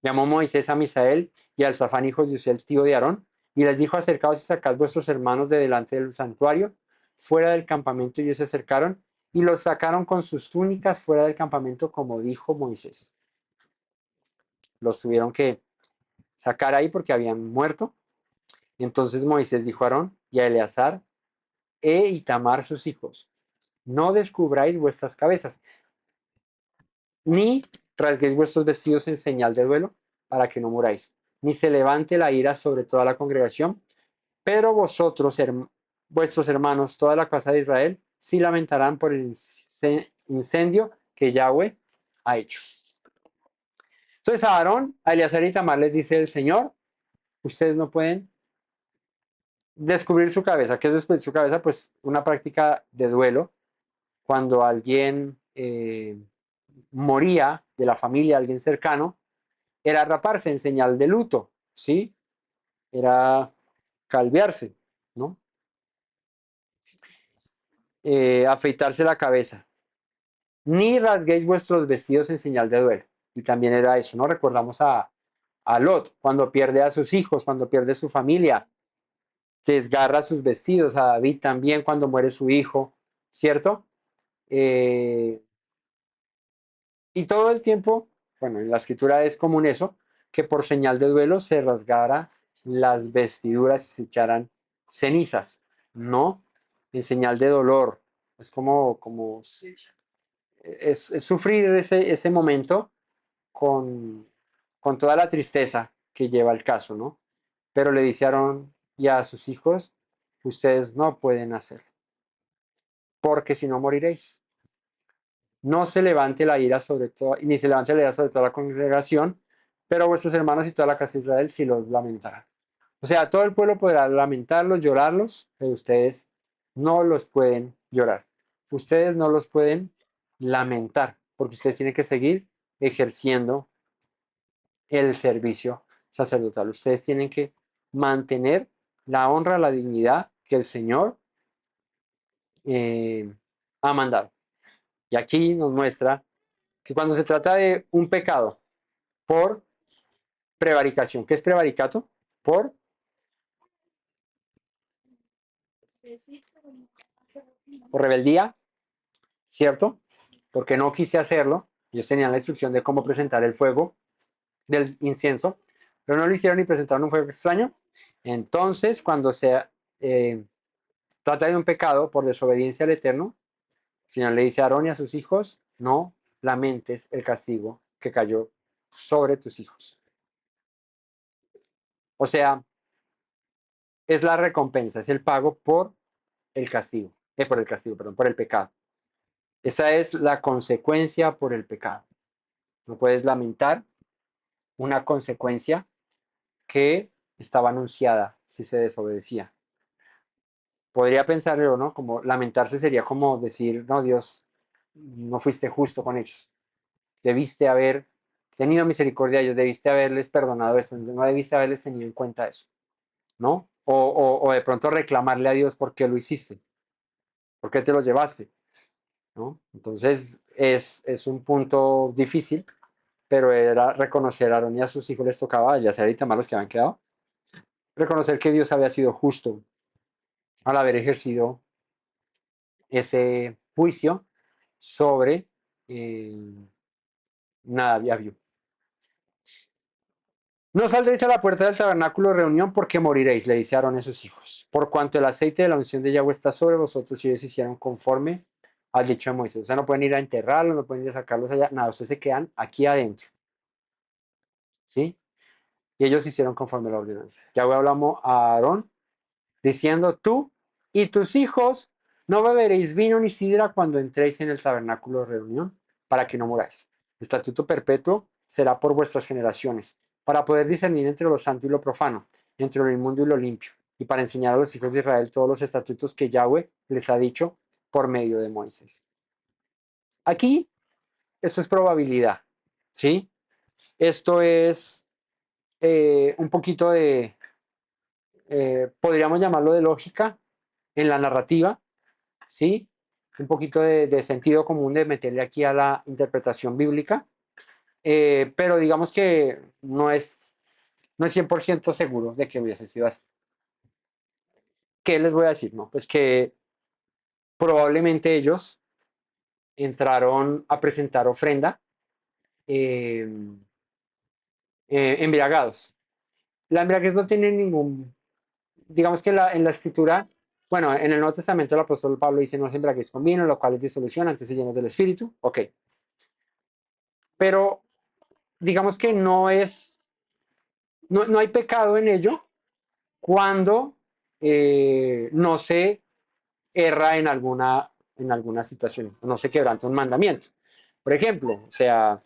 Speaker 1: Llamó Moisés a Misael y a Elzafán, hijos de Uziel, tío de Aarón, y les dijo, acercaos y sacad vuestros hermanos de delante del santuario, fuera del campamento, y ellos se acercaron, y los sacaron con sus túnicas fuera del campamento, como dijo Moisés. Los tuvieron que sacar ahí porque habían muerto. Entonces Moisés dijo a Aarón y a Eleazar e Itamar sus hijos, no descubráis vuestras cabezas, ni rasguéis vuestros vestidos en señal de duelo, para que no muráis, ni se levante la ira sobre toda la congregación, pero vosotros, vuestros hermanos, toda la casa de Israel, sí lamentarán por el incendio que Yahweh ha hecho. Entonces a Aarón, a Eleazar y Itamar les dice el Señor, ustedes no pueden descubrir su cabeza. ¿Qué es descubrir su cabeza? Pues una práctica de duelo. Cuando alguien moría de la familia, alguien cercano, era raparse en señal de luto, ¿sí? Era calviarse, ¿no? Afeitarse la cabeza. Ni rasguéis vuestros vestidos en señal de duelo. Y también era eso, ¿no? Recordamos a Lot, cuando pierde a sus hijos, cuando pierde su familia, desgarra sus vestidos. A David también cuando muere su hijo, ¿cierto? Eh, y todo el tiempo, bueno, en la escritura es común eso, que por señal de duelo se rasgara las vestiduras y se echaran cenizas, ¿no? En señal de dolor. Es como es sufrir ese momento con, con toda la tristeza que lleva el caso, ¿no? Pero le dice a Aarón y a sus hijos, ustedes no pueden hacerlo, porque si no moriréis. No se levante la ira sobre todo, ni se levante la ira sobre toda la congregación, pero vuestros hermanos y toda la casa de Israel sí los lamentarán. O sea, todo el pueblo podrá lamentarlos, llorarlos, pero ustedes no los pueden llorar. Ustedes no los pueden lamentar, porque ustedes tienen que seguir ejerciendo el servicio sacerdotal. Ustedes tienen que mantener la honra, la dignidad que el Señor ha mandado. Y aquí nos muestra que cuando se trata de un pecado por prevaricación, ¿qué es prevaricato? Por rebeldía, ¿cierto? Porque no quise hacerlo. Ellos tenían la instrucción de cómo presentar el fuego del incienso, pero no lo hicieron y presentaron un fuego extraño. Entonces, cuando se Trata de un pecado por desobediencia al Eterno. El Señor le dice a Aarón y a sus hijos, no lamentes el castigo que cayó sobre tus hijos. O sea, es la recompensa, es el pago por el castigo, perdón, por el pecado. Esa es la consecuencia por el pecado. No puedes lamentar una consecuencia que estaba anunciada si se desobedecía. Podría pensarlo, ¿no? Como lamentarse sería como decir, no, Dios, no fuiste justo con ellos. Debiste haber tenido misericordia de ellos, debiste haberles perdonado esto, no debiste haberles tenido en cuenta eso, ¿no? O de pronto reclamarle a Dios por qué lo hiciste, por qué te lo llevaste, ¿no? Entonces es un punto difícil, pero era reconocer a Aarón y a sus hijos les tocaba, ya sea ahorita más los que habían quedado, reconocer que Dios había sido justo al haber ejercido ese juicio sobre Nadab. No saldréis a la puerta del tabernáculo de reunión porque moriréis, le dice Aarón a sus hijos. Por cuanto el aceite de la unción de Yahweh está sobre vosotros y ellos hicieron conforme al dicho de Moisés. O sea, no pueden ir a enterrarlos, no pueden ir a sacarlos allá, nada, ustedes se quedan aquí adentro. ¿Sí? Y ellos hicieron conforme a la ordenanza. Yahweh hablamos a Aarón diciendo, tú y tus hijos no beberéis vino ni sidra cuando entréis en el tabernáculo de reunión, para que no muráis. Estatuto perpetuo será por vuestras generaciones, para poder discernir entre lo santo y lo profano, entre lo inmundo y lo limpio, y para enseñar a los hijos de Israel todos los estatutos que Yahweh les ha dicho por medio de Moisés. Aquí, esto es probabilidad, ¿sí? Esto es un poquito de, podríamos llamarlo de lógica en la narrativa, ¿sí? Un poquito de sentido común de meterle aquí a la interpretación bíblica, pero digamos que no es 100% seguro de que hubiese sido así. ¿Qué les voy a decir? No, pues que probablemente ellos entraron a presentar ofrenda eh, embriagados. La embriaguez no tiene ningún, digamos que en la escritura, bueno, en el Nuevo Testamento el apóstol Pablo dice no se embriaguez con vino, lo cual es disolución, antes se llenos del Espíritu, ok. Pero digamos que no hay pecado en ello cuando no se erra en alguna situación, no se quebranta un mandamiento. Por ejemplo, o sea,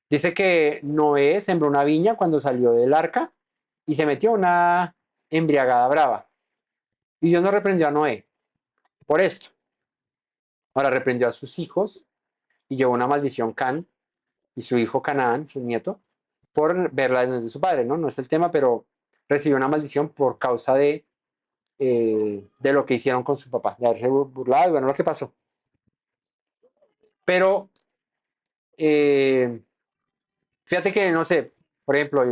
Speaker 1: dice que Noé sembró una viña cuando salió del arca y se metió una embriagada brava. Y Dios no reprendió a Noé por esto. Ahora reprendió a sus hijos y llevó una maldición Can y su hijo Canaán, su nieto, por ver la desnudez de su padre, ¿no? No es el tema, pero recibió una maldición por causa de lo que hicieron con su papá, de haberse burlado, y bueno, lo que pasó. Pero eh, fíjate que, no sé, por ejemplo,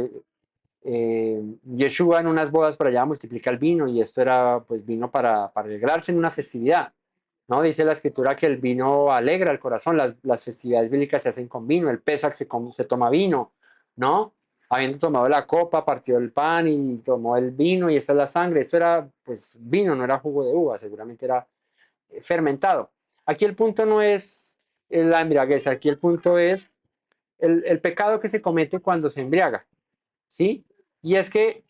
Speaker 1: Yeshua en unas bodas por allá multiplica el vino y esto era pues vino para alegrarse en una festividad. ¿No? Dice la escritura que el vino alegra el corazón, las festividades bíblicas se hacen con vino, el Pesach se toma vino, ¿no? Habiendo tomado la copa, partió el pan y tomó el vino y esta es la sangre. Esto era pues vino, no era jugo de uva, seguramente era fermentado. Aquí el punto no es la embriaguez, aquí el punto es el pecado que se comete cuando se embriaga, ¿sí? Y es que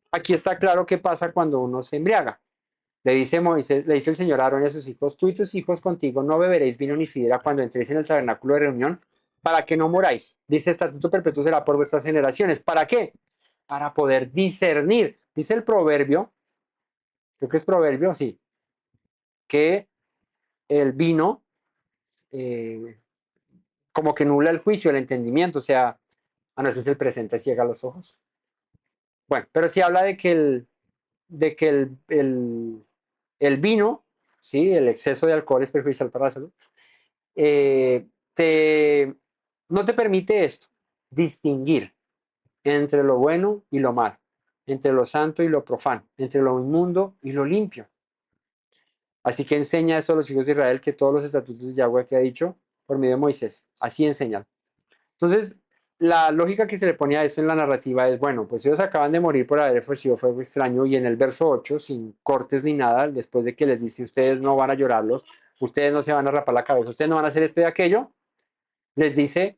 Speaker 1: aquí está claro qué pasa cuando uno se embriaga. Le dice el Señor a Aarón y a sus hijos, tú y tus hijos contigo no beberéis vino ni sidra cuando entréis en el tabernáculo de reunión, para que no moráis. Dice, estatuto perpetuo será por vuestras generaciones. ¿Para qué? Para poder discernir. Dice el proverbio, creo que es proverbio, sí, que el vino eh, como que nubla el juicio, el entendimiento, o sea, a no ser si el presente ciega los ojos. Bueno, pero sí habla de que el vino, ¿sí? El exceso de alcohol es perjudicial para la salud. eh, no te permite esto, distinguir entre lo bueno y lo malo, entre lo santo y lo profano, entre lo inmundo y lo limpio. Así que enseña esto a los hijos de Israel, que todos los estatutos de Yahweh que ha dicho por medio de Moisés, así enseña. Entonces, la lógica que se le ponía a esto en la narrativa es, bueno, pues ellos acaban de morir por haber ofrecido fuego extraño y en el verso 8, sin cortes ni nada, después de que les dice, ustedes no van a llorarlos, ustedes no se van a rapar la cabeza, ustedes no van a hacer esto y aquello, les dice,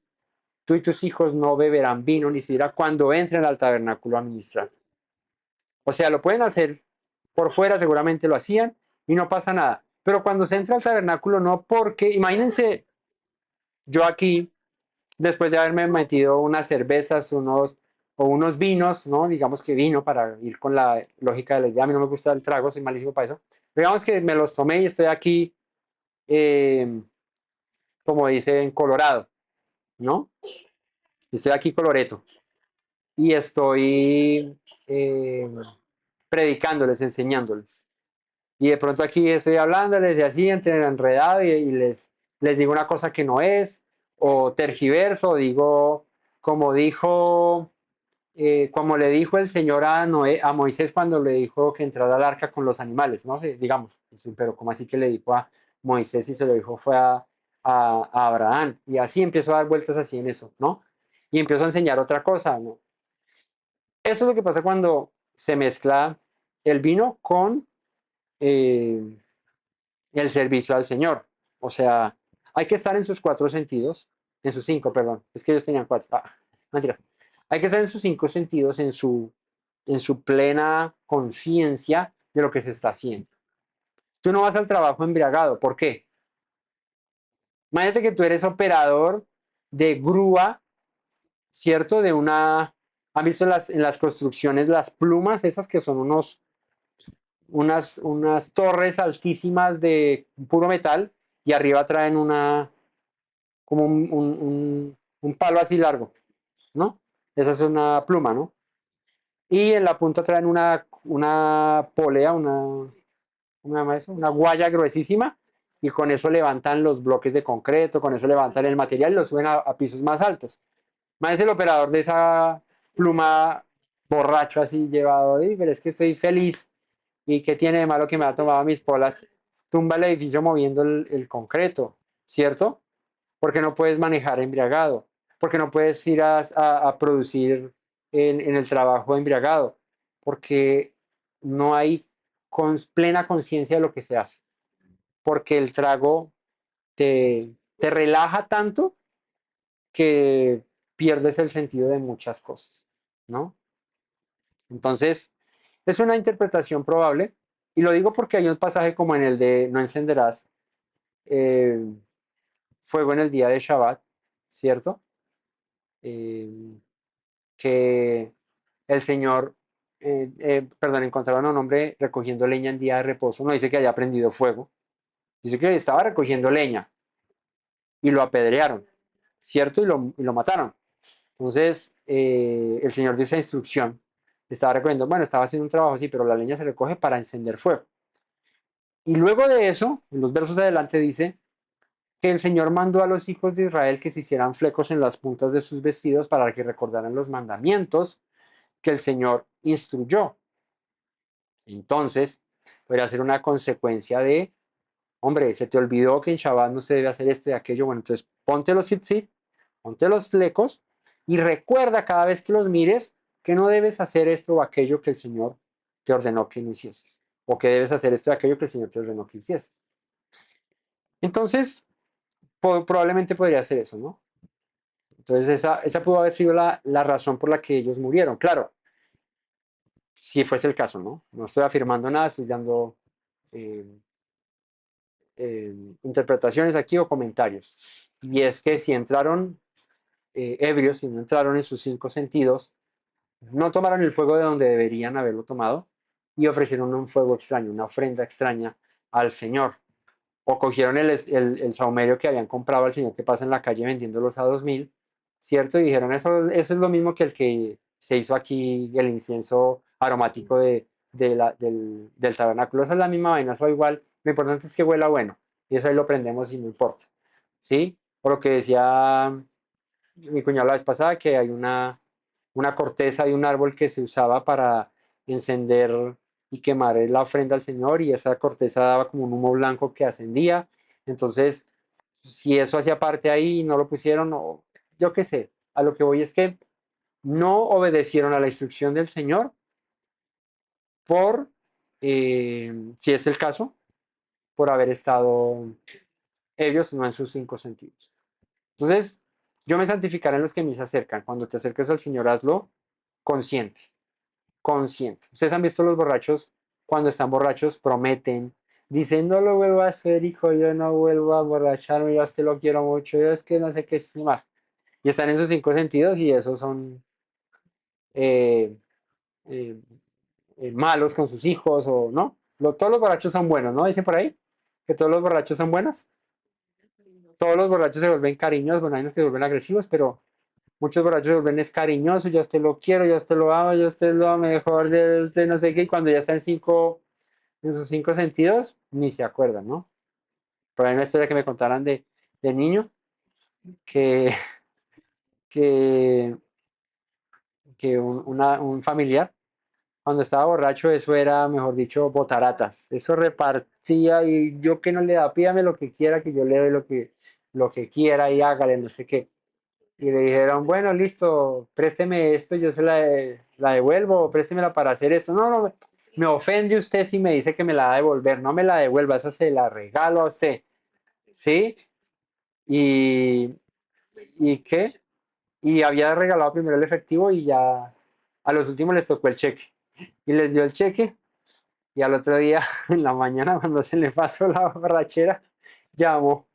Speaker 1: tú y tus hijos no beberán vino ni sidra cuando entren al tabernáculo a ministrar. O sea, lo pueden hacer por fuera, seguramente lo hacían y no pasa nada. Pero cuando se entra al tabernáculo, no, porque imagínense yo aquí, después de haberme metido unas cervezas, unos vinos, ¿no? Digamos que vino para ir con la lógica de la idea. A mí no me gusta el trago, soy malísimo para eso. Digamos que me los tomé y estoy aquí, eh, como dice, en Colorado, ¿no? Estoy aquí coloreto y estoy predicándoles, enseñándoles. Y de pronto aquí estoy hablándoles y así, entre enredado y les digo una cosa que no es, o tergiverso, o digo, como dijo, como le dijo el Señor a, Noé, a Moisés cuando le dijo que entrara al arca con los animales, ¿no? Sí, digamos, pero como así que le dijo a Moisés y se lo dijo fue a Abraham. Y así empiezo a dar vueltas así en eso, ¿no? Y empiezo a enseñar otra cosa, ¿no? Eso es lo que pasa cuando se mezcla el vino con eh, el servicio al Señor. O sea, hay que estar en sus cuatro sentidos, en sus cinco, perdón. Es que ellos tenían cuatro. Mentira. Hay que estar en sus cinco sentidos, en su plena conciencia de lo que se está haciendo. Tú no vas al trabajo embriagado. ¿Por qué? Imagínate que tú eres operador de grúa, ¿cierto? De una... ¿Han visto en las construcciones las plumas, esas que son unas torres altísimas de puro metal y arriba traen como un palo así largo, ¿no? Esa es una pluma, ¿no? Y en la punta traen una polea, ¿cómo se llama eso? Una guaya gruesísima y con eso levantan los bloques de concreto, con eso levantan el material y lo suben a pisos más altos. Más es el operador de esa pluma borracho así llevado, pero es que estoy feliz y qué tiene de malo que me ha tomado mis polas, tumba el edificio moviendo el concreto, ¿cierto? Porque no puedes manejar embriagado, porque no puedes ir a producir en el trabajo embriagado, porque no hay plena conciencia de lo que se hace, porque el trago te relaja tanto que pierdes el sentido de muchas cosas, ¿no? Entonces, es una interpretación probable, y lo digo porque hay un pasaje como en el de no encenderás eh, fuego en el día de Shabbat, ¿cierto? Eh, que el Señor, perdón, encontraron a un hombre recogiendo leña en día de reposo, no dice que haya prendido fuego, dice que estaba recogiendo leña y lo apedrearon, ¿cierto? Y lo mataron. Entonces, el Señor dio esa instrucción, estaba recogiendo, bueno, estaba haciendo un trabajo así, pero la leña se recoge para encender fuego. Y luego de eso, en los versos adelante dice que el Señor mandó a los hijos de Israel que se hicieran flecos en las puntas de sus vestidos para que recordaran los mandamientos que el Señor instruyó. Entonces, podría ser una consecuencia de, hombre, se te olvidó que en Shabbat no se debe hacer esto y aquello. Bueno, entonces ponte los tzitzit, ponte los flecos y recuerda cada vez que los mires que no debes hacer esto o aquello que el Señor te ordenó que no hicieses. O que debes hacer esto y aquello que el Señor te ordenó que hicieses. Entonces, probablemente podría ser eso, ¿no? Entonces, esa pudo haber sido la razón por la que ellos murieron. Claro, si fuese el caso, ¿no? No estoy afirmando nada, estoy dando eh, interpretaciones aquí o comentarios. Y es que si entraron ebrios, si no entraron en sus cinco sentidos, no tomaron el fuego de donde deberían haberlo tomado y ofrecieron un fuego extraño, una ofrenda extraña al Señor. O cogieron el saumerio que habían comprado al Señor que pasa en la calle vendiéndolos a 2000, ¿cierto? Y dijeron, eso es lo mismo que el que se hizo aquí, el incienso aromático del tabernáculo. Esa es la misma vaina, eso igual. Lo importante es que huela bueno. Y eso ahí lo prendemos y no importa. ¿Sí? Por lo que decía mi cuñado la vez pasada, que hay una corteza de un árbol que se usaba para encender y quemar la ofrenda al Señor y esa corteza daba como un humo blanco que ascendía. Entonces, si eso hacía parte ahí y no lo pusieron, o yo qué sé, A lo que voy es que no obedecieron a la instrucción del Señor por, si es el caso, por haber estado ellos no en sus cinco sentidos. Entonces, yo me santificaré en los que me se acercan. Cuando te acerques al Señor, hazlo consciente, consciente. Ustedes han visto los borrachos, cuando están borrachos, prometen, dicen, no lo vuelvo a hacer, hijo, yo no vuelvo a borracharme, yo a usted lo quiero mucho, yo es que no sé qué es más. Y están en sus cinco sentidos y esos son eh, eh, malos con sus hijos o no. Todos los borrachos son buenos, ¿no? Dicen por ahí que todos los borrachos son buenos. Todos los borrachos se vuelven cariñosos, bueno, hay unos que se vuelven agresivos, pero muchos borrachos se vuelven es cariñosos, yo a usted lo quiero, yo a usted lo amo, yo a usted lo mejor de usted, no sé qué, y cuando ya está en sus cinco sentidos, ni se acuerdan, ¿no? Por ahí una historia que me contaran de niño, que, que, que un familiar, cuando estaba borracho, eso era, mejor dicho, botaratas. Eso repartía y yo que no le da, pídame lo que quiera, que yo le doy lo que quiera y hágale, no sé qué. Y le dijeron, bueno, listo, présteme esto, yo se la devuelvo, préstemela para hacer esto. No, no, me ofende usted si me dice que me la va a devolver, no me la devuelva, eso se la regalo a usted. ¿Sí? Y, ¿y qué? Y había regalado primero el efectivo y ya a los últimos les tocó el cheque. Y les dio el cheque y al otro día, en la mañana, cuando se le pasó la borrachera, llamó.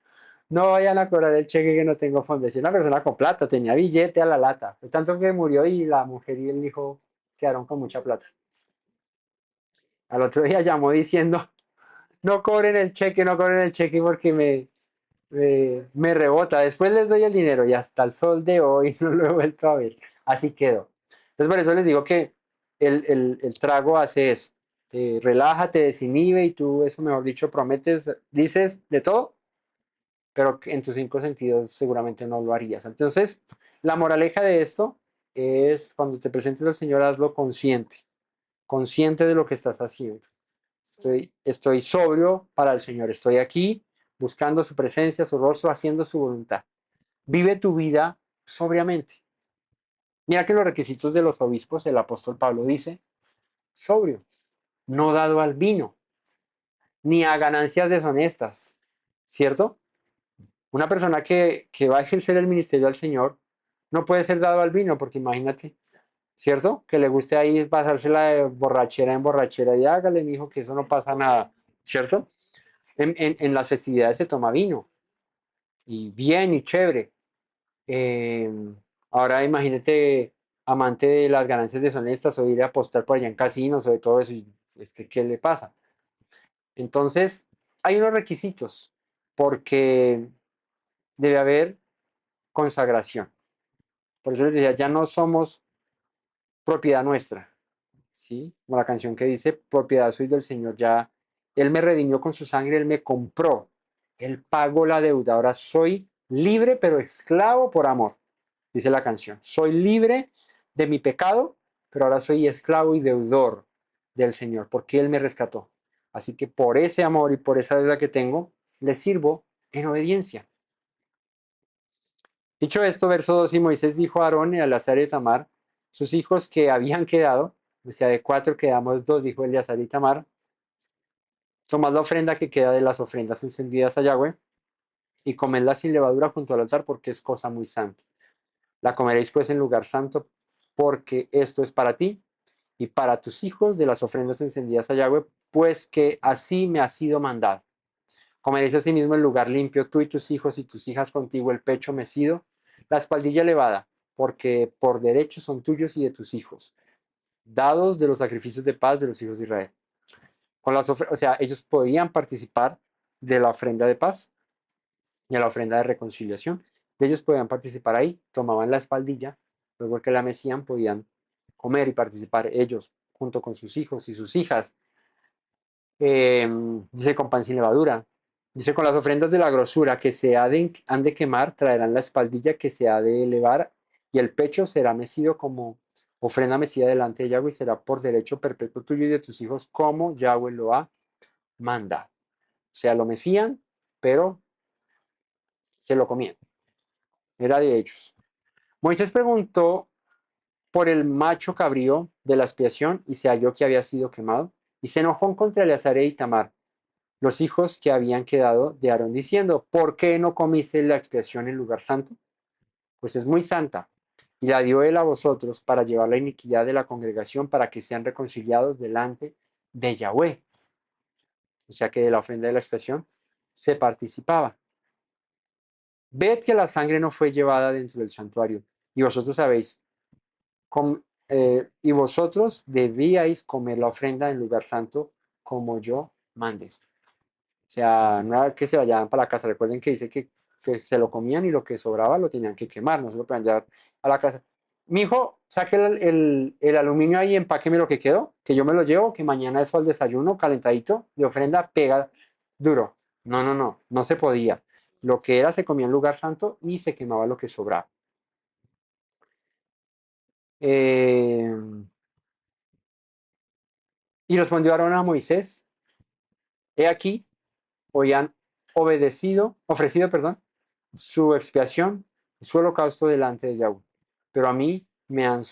Speaker 1: No vayan a cobrar el cheque que no tengo fondo. Es una persona con plata, tenía billete a la lata. Es tanto que murió y la mujer y el hijo quedaron con mucha plata. Al otro día llamó diciendo, no cobren el cheque, no cobren el cheque porque me rebota. Después les doy el dinero y hasta el sol de hoy no lo he vuelto a ver. Así quedó. Entonces por eso les digo que el trago hace eso. Te relaja, te desinhibe y tú, eso mejor dicho, prometes, dices de todo, pero en tus cinco sentidos seguramente no lo harías. Entonces, la moraleja de esto es cuando te presentes al Señor, hazlo consciente, consciente de lo que estás haciendo. Estoy sobrio para el Señor, estoy aquí buscando su presencia, su rostro, haciendo su voluntad. Vive tu vida sobriamente. Mira que los requisitos de los obispos, el apóstol Pablo dice, sobrio, no dado al vino, ni a ganancias deshonestas, ¿cierto? Una persona que va a ejercer el ministerio al Señor no puede ser dado al vino, porque imagínate, ¿cierto? Que le guste ahí pasársela de borrachera en borrachera y hágale, mijo, que eso no pasa nada, ¿cierto? En las festividades se toma vino, y bien y chévere. Eh, ahora imagínate, amante de las ganancias deshonestas o ir a apostar por allá en casinos o de todo eso, y, ¿qué le pasa? Entonces, hay unos requisitos, porque debe haber consagración. Por eso les decía, ya no somos propiedad nuestra, ¿sí? Como la canción que dice, propiedad soy del Señor, ya Él me redimió con su sangre, Él me compró, Él pagó la deuda, ahora soy libre pero esclavo por amor, dice la canción. Soy libre de mi pecado, pero ahora soy esclavo y deudor del Señor, porque Él me rescató. Así que por ese amor y por esa deuda que tengo, le sirvo en obediencia. Dicho esto, verso 2, y Moisés dijo a Aarón y a Eleazar y Tamar, sus hijos que habían quedado, o sea, de cuatro quedamos dos, dijo Eleazar y Tamar, tomad la ofrenda que queda de las ofrendas encendidas a Yahweh y comedla sin levadura junto al altar porque es cosa muy santa. La comeréis pues en lugar santo porque esto es para ti y para tus hijos de las ofrendas encendidas a Yahweh, pues que así me ha sido mandado. Comeréis asimismo en lugar limpio tú y tus hijos y tus hijas contigo el pecho mecido, la espaldilla elevada, porque por derecho son tuyos y de tus hijos, dados de los sacrificios de paz de los hijos de Israel. O sea, ellos podían participar de la ofrenda de paz y de la ofrenda de reconciliación. Ellos podían participar ahí, tomaban la espaldilla, luego que la mecían podían comer y participar ellos junto con sus hijos y sus hijas. Dice con pan sin levadura. Dice con las ofrendas de la grosura que han de quemar, traerán la espaldilla que se ha de elevar y el pecho será mecido como ofrenda mecida delante de Yahweh y será por derecho perpetuo tuyo y de tus hijos como Yahweh lo ha mandado. O sea, lo mecían, pero se lo comían. Era de ellos. Moisés preguntó por el macho cabrío de la expiación y se halló que había sido quemado. Y se enojó contra Eleazar e Itamar, los hijos que habían quedado de Aarón, diciendo, ¿por qué no comiste la expiación en lugar santo? Pues es muy santa. Y la dio él a vosotros para llevar la iniquidad de la congregación para que sean reconciliados delante de Yahweh. O sea que de la ofrenda de la expiación se participaba. Ved que la sangre no fue llevada dentro del santuario. Y vosotros sabéis, y vosotros debíais comer la ofrenda en lugar santo como yo mande. O sea, no era que se vayan para la casa. Recuerden que dice que se lo comían y lo que sobraba lo tenían que quemar, no se lo podían llevar a la casa. Mi hijo, saque el aluminio ahí y empáqueme lo que quedó, que yo me lo llevo, que mañana eso al desayuno calentadito de ofrenda pega duro. No, no, no, no se podía. Lo que era se comía en lugar santo y se quemaba lo que sobraba. Eh, y respondió Aarón a Moisés, he aquí, hoy han ofrecido, perdón, su expiación y su holocausto delante de Yahweh. Pero a mí me han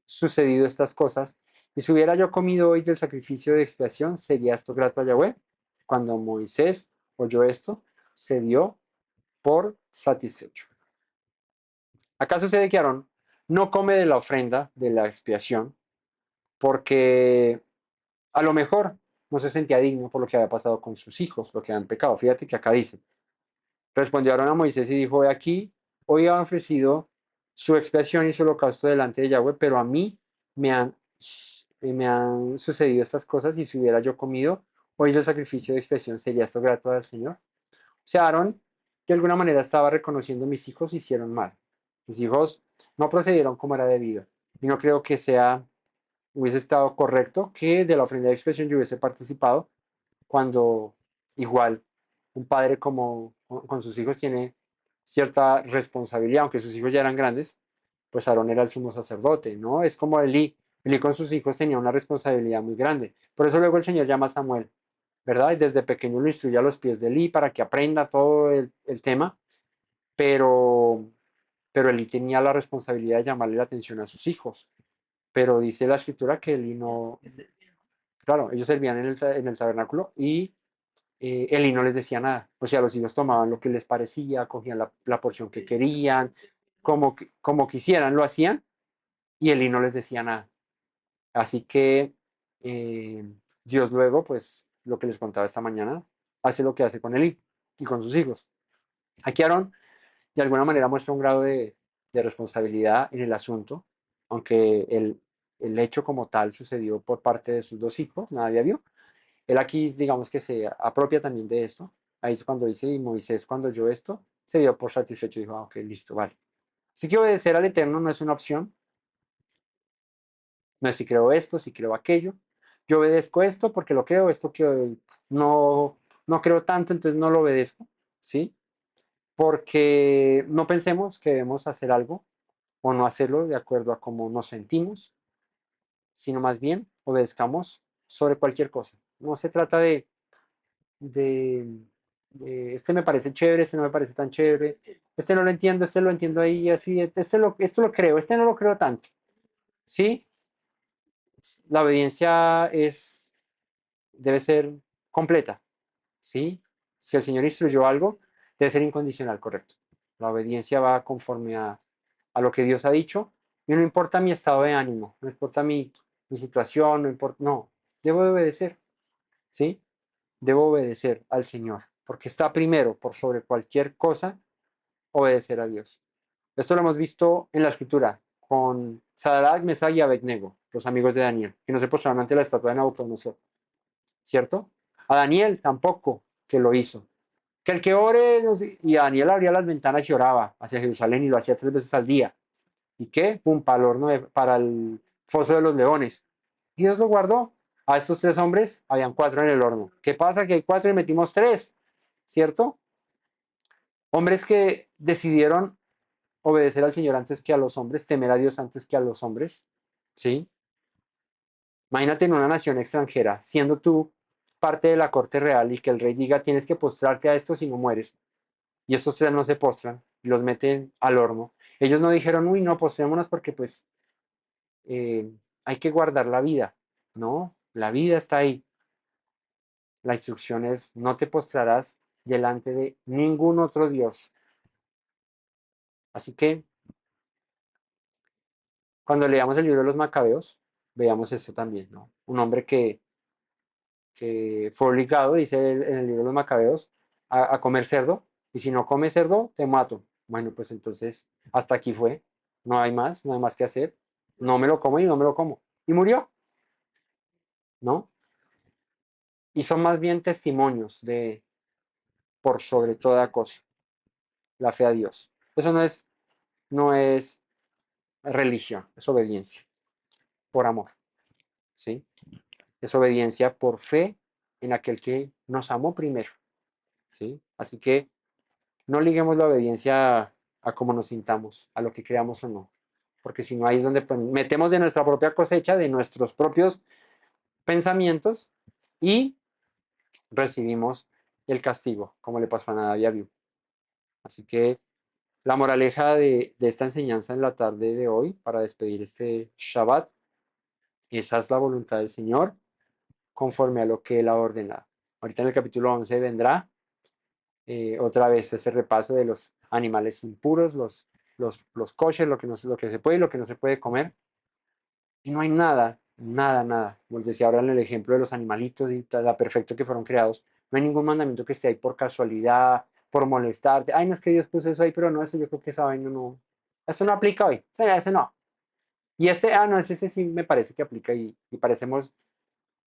Speaker 1: sucedido estas cosas, y si hubiera yo comido hoy del sacrificio de expiación, ¿sería esto grato a Yahweh? Cuando Moisés oyó esto, se dio por satisfecho. Acá sucede que Aarón no come de la ofrenda de la expiación porque a lo mejor no se sentía digno por lo que había pasado con sus hijos, lo que habían pecado. Fíjate que acá dice, respondió Aarón a Moisés y dijo, he aquí, hoy han ofrecido su expiación y su holocausto delante de Yahweh, pero a mí me han, me han sucedido estas cosas, y si hubiera yo comido hoy el sacrificio de expiación, ¿sería esto grato al Señor? O sea, Aarón de alguna manera estaba reconociendo, mis hijos hicieron mal. Mis hijos no procedieron como era debido. Y no creo que hubiese estado correcto que de la ofrenda de expiación yo hubiese participado, cuando igual un padre como con sus hijos tiene cierta responsabilidad, aunque sus hijos ya eran grandes, pues Aarón era el sumo sacerdote, ¿no? Es como Elí. Elí con sus hijos tenía una responsabilidad muy grande. Por eso luego el Señor llama a Samuel, ¿verdad? Y desde pequeño lo instruye a los pies de Elí para que aprenda todo el tema, pero, pero Elí tenía la responsabilidad de llamarle la atención a sus hijos. Pero dice la escritura que Elí no, claro, ellos servían en el tabernáculo y Eli no les decía nada. O sea, los hijos tomaban lo que les parecía, cogían la porción que querían, como quisieran, lo hacían, y Eli no les decía nada. Así que Dios luego, pues lo que les contaba esta mañana, hace lo que hace con Eli y con sus hijos. Aquí Aarón de alguna manera muestra un grado de responsabilidad en el asunto, aunque el hecho como tal sucedió por parte de sus dos hijos, nadie vio. Él aquí, digamos que se apropia también de esto. Ahí es cuando dice, y Moisés cuando oyó esto, se dio por satisfecho y dijo, ok, listo, vale. Así que obedecer al Eterno no es una opción. No es si creo esto, si creo aquello. Yo obedezco esto porque lo creo, esto que no creo tanto, entonces no lo obedezco, ¿sí? Porque no pensemos que debemos hacer algo o no hacerlo de acuerdo a cómo nos sentimos, sino más bien obedezcamos sobre cualquier cosa. No se trata de, este me parece chévere, este no me parece tan chévere, este no lo entiendo, este lo entiendo ahí, así, esto lo creo, este no lo creo tanto. ¿Sí? La obediencia debe ser completa. ¿Sí? Si el Señor instruyó algo, debe ser incondicional, correcto. La obediencia va conforme a lo que Dios ha dicho, y no importa mi estado de ánimo, no importa mi situación, no importa, no, debo de obedecer. ¿Sí? Debo obedecer al Señor, porque está primero, por sobre cualquier cosa, obedecer a Dios. Esto lo hemos visto en la escritura con Sadrach, Mesach y Abednego, los amigos de Daniel, que no se postraron ante la estatua de Nabucodonosor, ¿cierto? A Daniel tampoco, que lo hizo. Que el que ore, no sé, y Daniel abría las ventanas y oraba hacia Jerusalén y lo hacía 3 veces al día. ¿Y qué? Pum, para el horno, para el foso de los leones. Y Dios lo guardó. A estos 3 hombres habían 4 en el horno. ¿Qué pasa? Que hay 4 y metimos 3, ¿cierto? Hombres que decidieron obedecer al Señor antes que a los hombres, temer a Dios antes que a los hombres, ¿sí? Imagínate en una nación extranjera, siendo tú parte de la corte real y que el rey diga tienes que postrarte a esto si no mueres, y estos 3 no se postran, y los meten al horno. Ellos no dijeron, uy, no, postrémonos porque pues hay que guardar la vida. No, la vida está ahí. La instrucción es, no te postrarás delante de ningún otro Dios. Así que cuando leamos el libro de los Macabeos, veamos esto también, ¿no? Un hombre que fue obligado, dice en el libro de los Macabeos, a comer cerdo, y si no comes cerdo, te mato. Bueno, pues entonces hasta aquí fue, no hay más que hacer, no me lo como y no me lo como. Y murió, ¿no? Y son más bien testimonios de, por sobre toda cosa, la fe a Dios. Eso no es religión, es obediencia, por amor, ¿sí? Es obediencia por fe en aquel que nos amó primero, ¿sí? Así que no liguemos la obediencia a cómo nos sintamos, a lo que creamos o no, porque si no ahí es donde pues, metemos de nuestra propia cosecha, de nuestros propios pensamientos y recibimos el castigo, como le pasó a Nadab y a Abiú. Así que la moraleja de esta enseñanza en la tarde de hoy, para despedir este Shabbat, esa es la voluntad del Señor, conforme a lo que Él ha ordenado. Ahorita en el capítulo 11 vendrá otra vez ese repaso de los animales impuros, los kosher, lo que se puede y lo que no se puede comer. Y no hay nada, nada, nada. Como les decía ahora en el ejemplo de los animalitos y tan perfecto que fueron creados, no hay ningún mandamiento que esté ahí por casualidad, por molestarte. Ay, no es que Dios puso eso ahí, pero no, eso yo creo que esa vaina no. Eso no aplica hoy. O sea, ese no. Y este, no, ese sí me parece que aplica y parecemos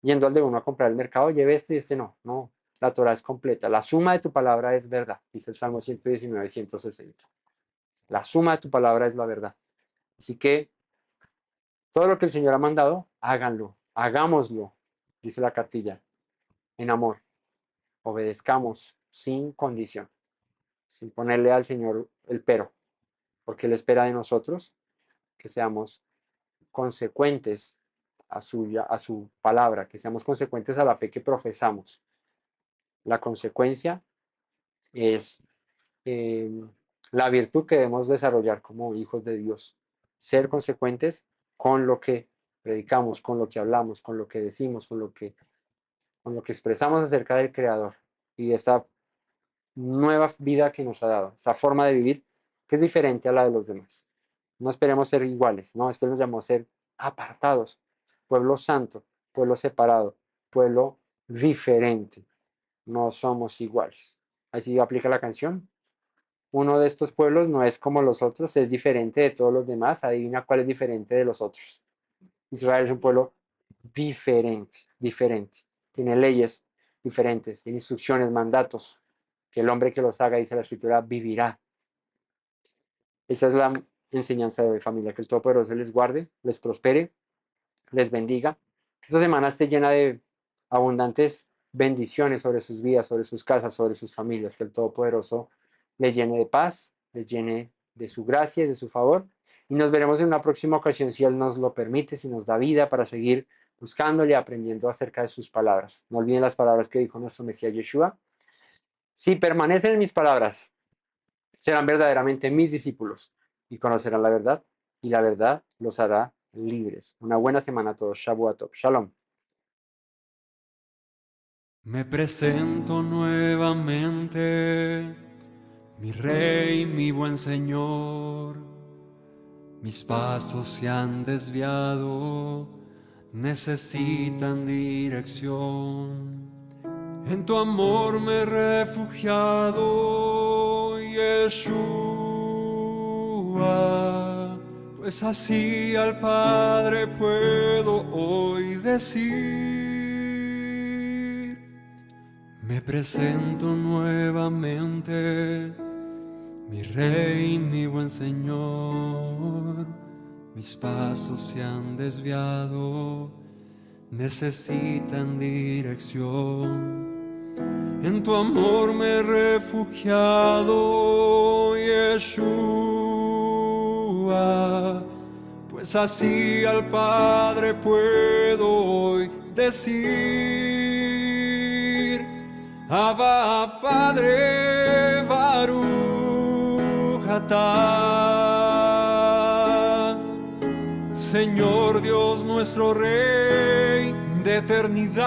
Speaker 1: yendo al de uno a comprar el mercado, lleve este y este no. No, la Torah es completa. La suma de tu palabra es verdad, dice el Salmo 119, 160. La suma de tu palabra es la verdad. Así que todo lo que el Señor ha mandado, háganlo, hagámoslo, dice la cartilla, en amor. Obedezcamos sin condición, sin ponerle al Señor el pero, porque Él espera de nosotros que seamos consecuentes a su palabra, que seamos consecuentes a la fe que profesamos. La consecuencia es eh, la virtud que debemos desarrollar como hijos de Dios. Ser consecuentes con lo que predicamos, con lo que hablamos, con lo que decimos, con lo que expresamos acerca del Creador y de esta nueva vida que nos ha dado, esta forma de vivir que es diferente a la de los demás. No esperemos ser iguales, no, es que nos llamó a ser apartados, pueblo santo, pueblo separado, pueblo diferente. No somos iguales. Así aplica la canción. Uno de estos pueblos no es como los otros, es diferente de todos los demás. Adivina cuál es diferente de los otros. Israel es un pueblo diferente, diferente. Tiene leyes diferentes, tiene instrucciones, mandatos, que el hombre que los haga, dice la Escritura, vivirá. Esa es la enseñanza de hoy, familia. Que el Todopoderoso les guarde, les prospere, les bendiga. Que esta semana esté llena de abundantes bendiciones sobre sus vidas, sobre sus casas, sobre sus familias. Que el Todopoderoso les llene de paz, les llene de su gracia y de su favor. Y nos veremos en una próxima ocasión, si Él nos lo permite, si nos da vida para seguir buscándole y aprendiendo acerca de sus palabras. No olviden las palabras que dijo nuestro Mesías Yeshua. Si permanecen en mis palabras, serán verdaderamente mis discípulos y conocerán la verdad, y la verdad los hará libres. Una buena semana a todos. Shavuot Shalom.
Speaker 2: Me presento nuevamente, mi Rey, mi buen Señor. Mis pasos se han desviado, necesitan dirección. En tu amor me he refugiado, Yeshua, pues así al Padre puedo hoy decir. Me presento nuevamente, mi Rey, mi buen Señor. Mis pasos se han desviado, necesitan dirección. En tu amor me he refugiado, Yeshua, pues así al Padre puedo hoy decir. Abba, Padre, Baruch atah. Señor Dios nuestro Rey de eternidad,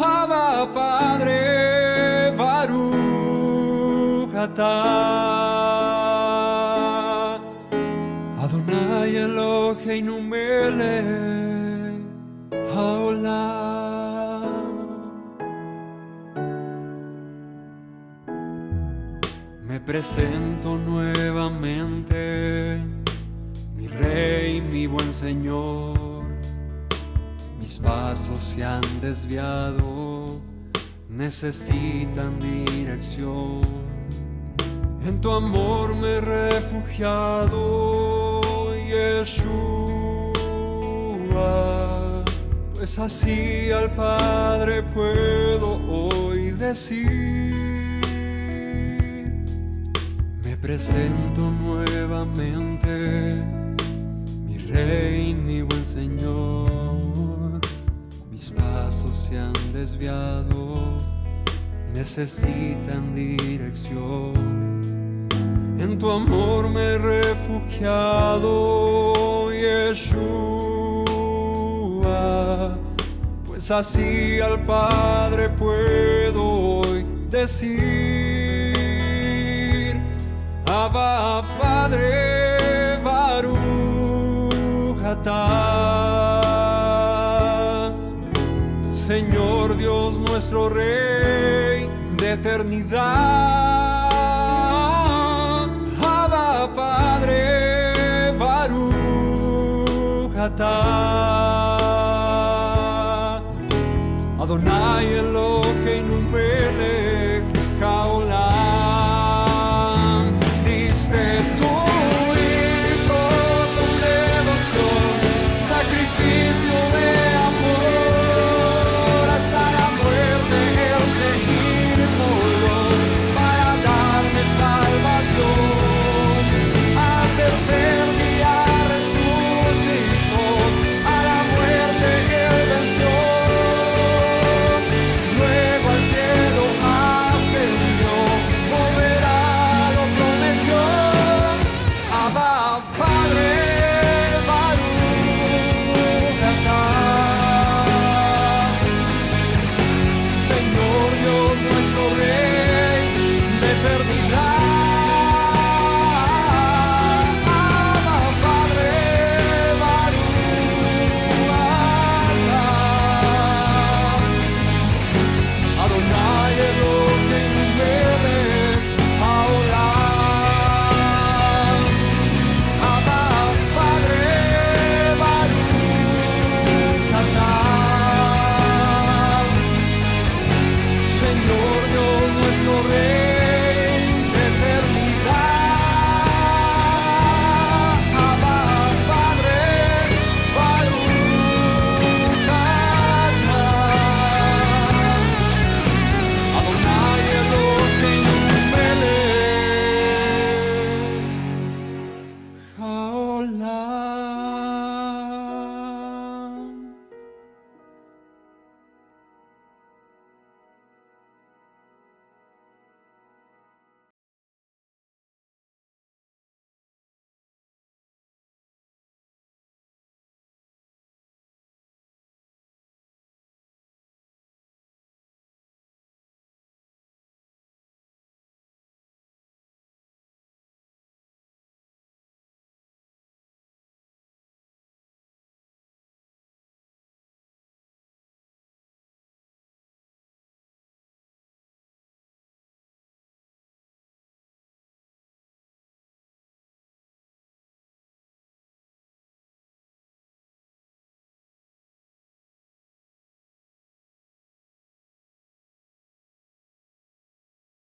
Speaker 2: Abba Padre, Baruch atah. Adonai Eloheinu melech haolam. Me presento nuevamente, mi Rey, mi buen Señor. Mis pasos se han desviado, necesitan dirección. En tu amor me he refugiado, Yeshua, pues así al Padre puedo hoy decir. Me presento nuevamente, mi Rey, mi buen Señor. Mis pasos se han desviado, necesitan dirección. En tu amor me he refugiado, Yeshua, pues así al Padre puedo hoy decir. Abba Padre, Baruch atah. Señor Dios nuestro Rey de eternidad, Abba Padre, Baruch atah. Adonai Eloheinu melech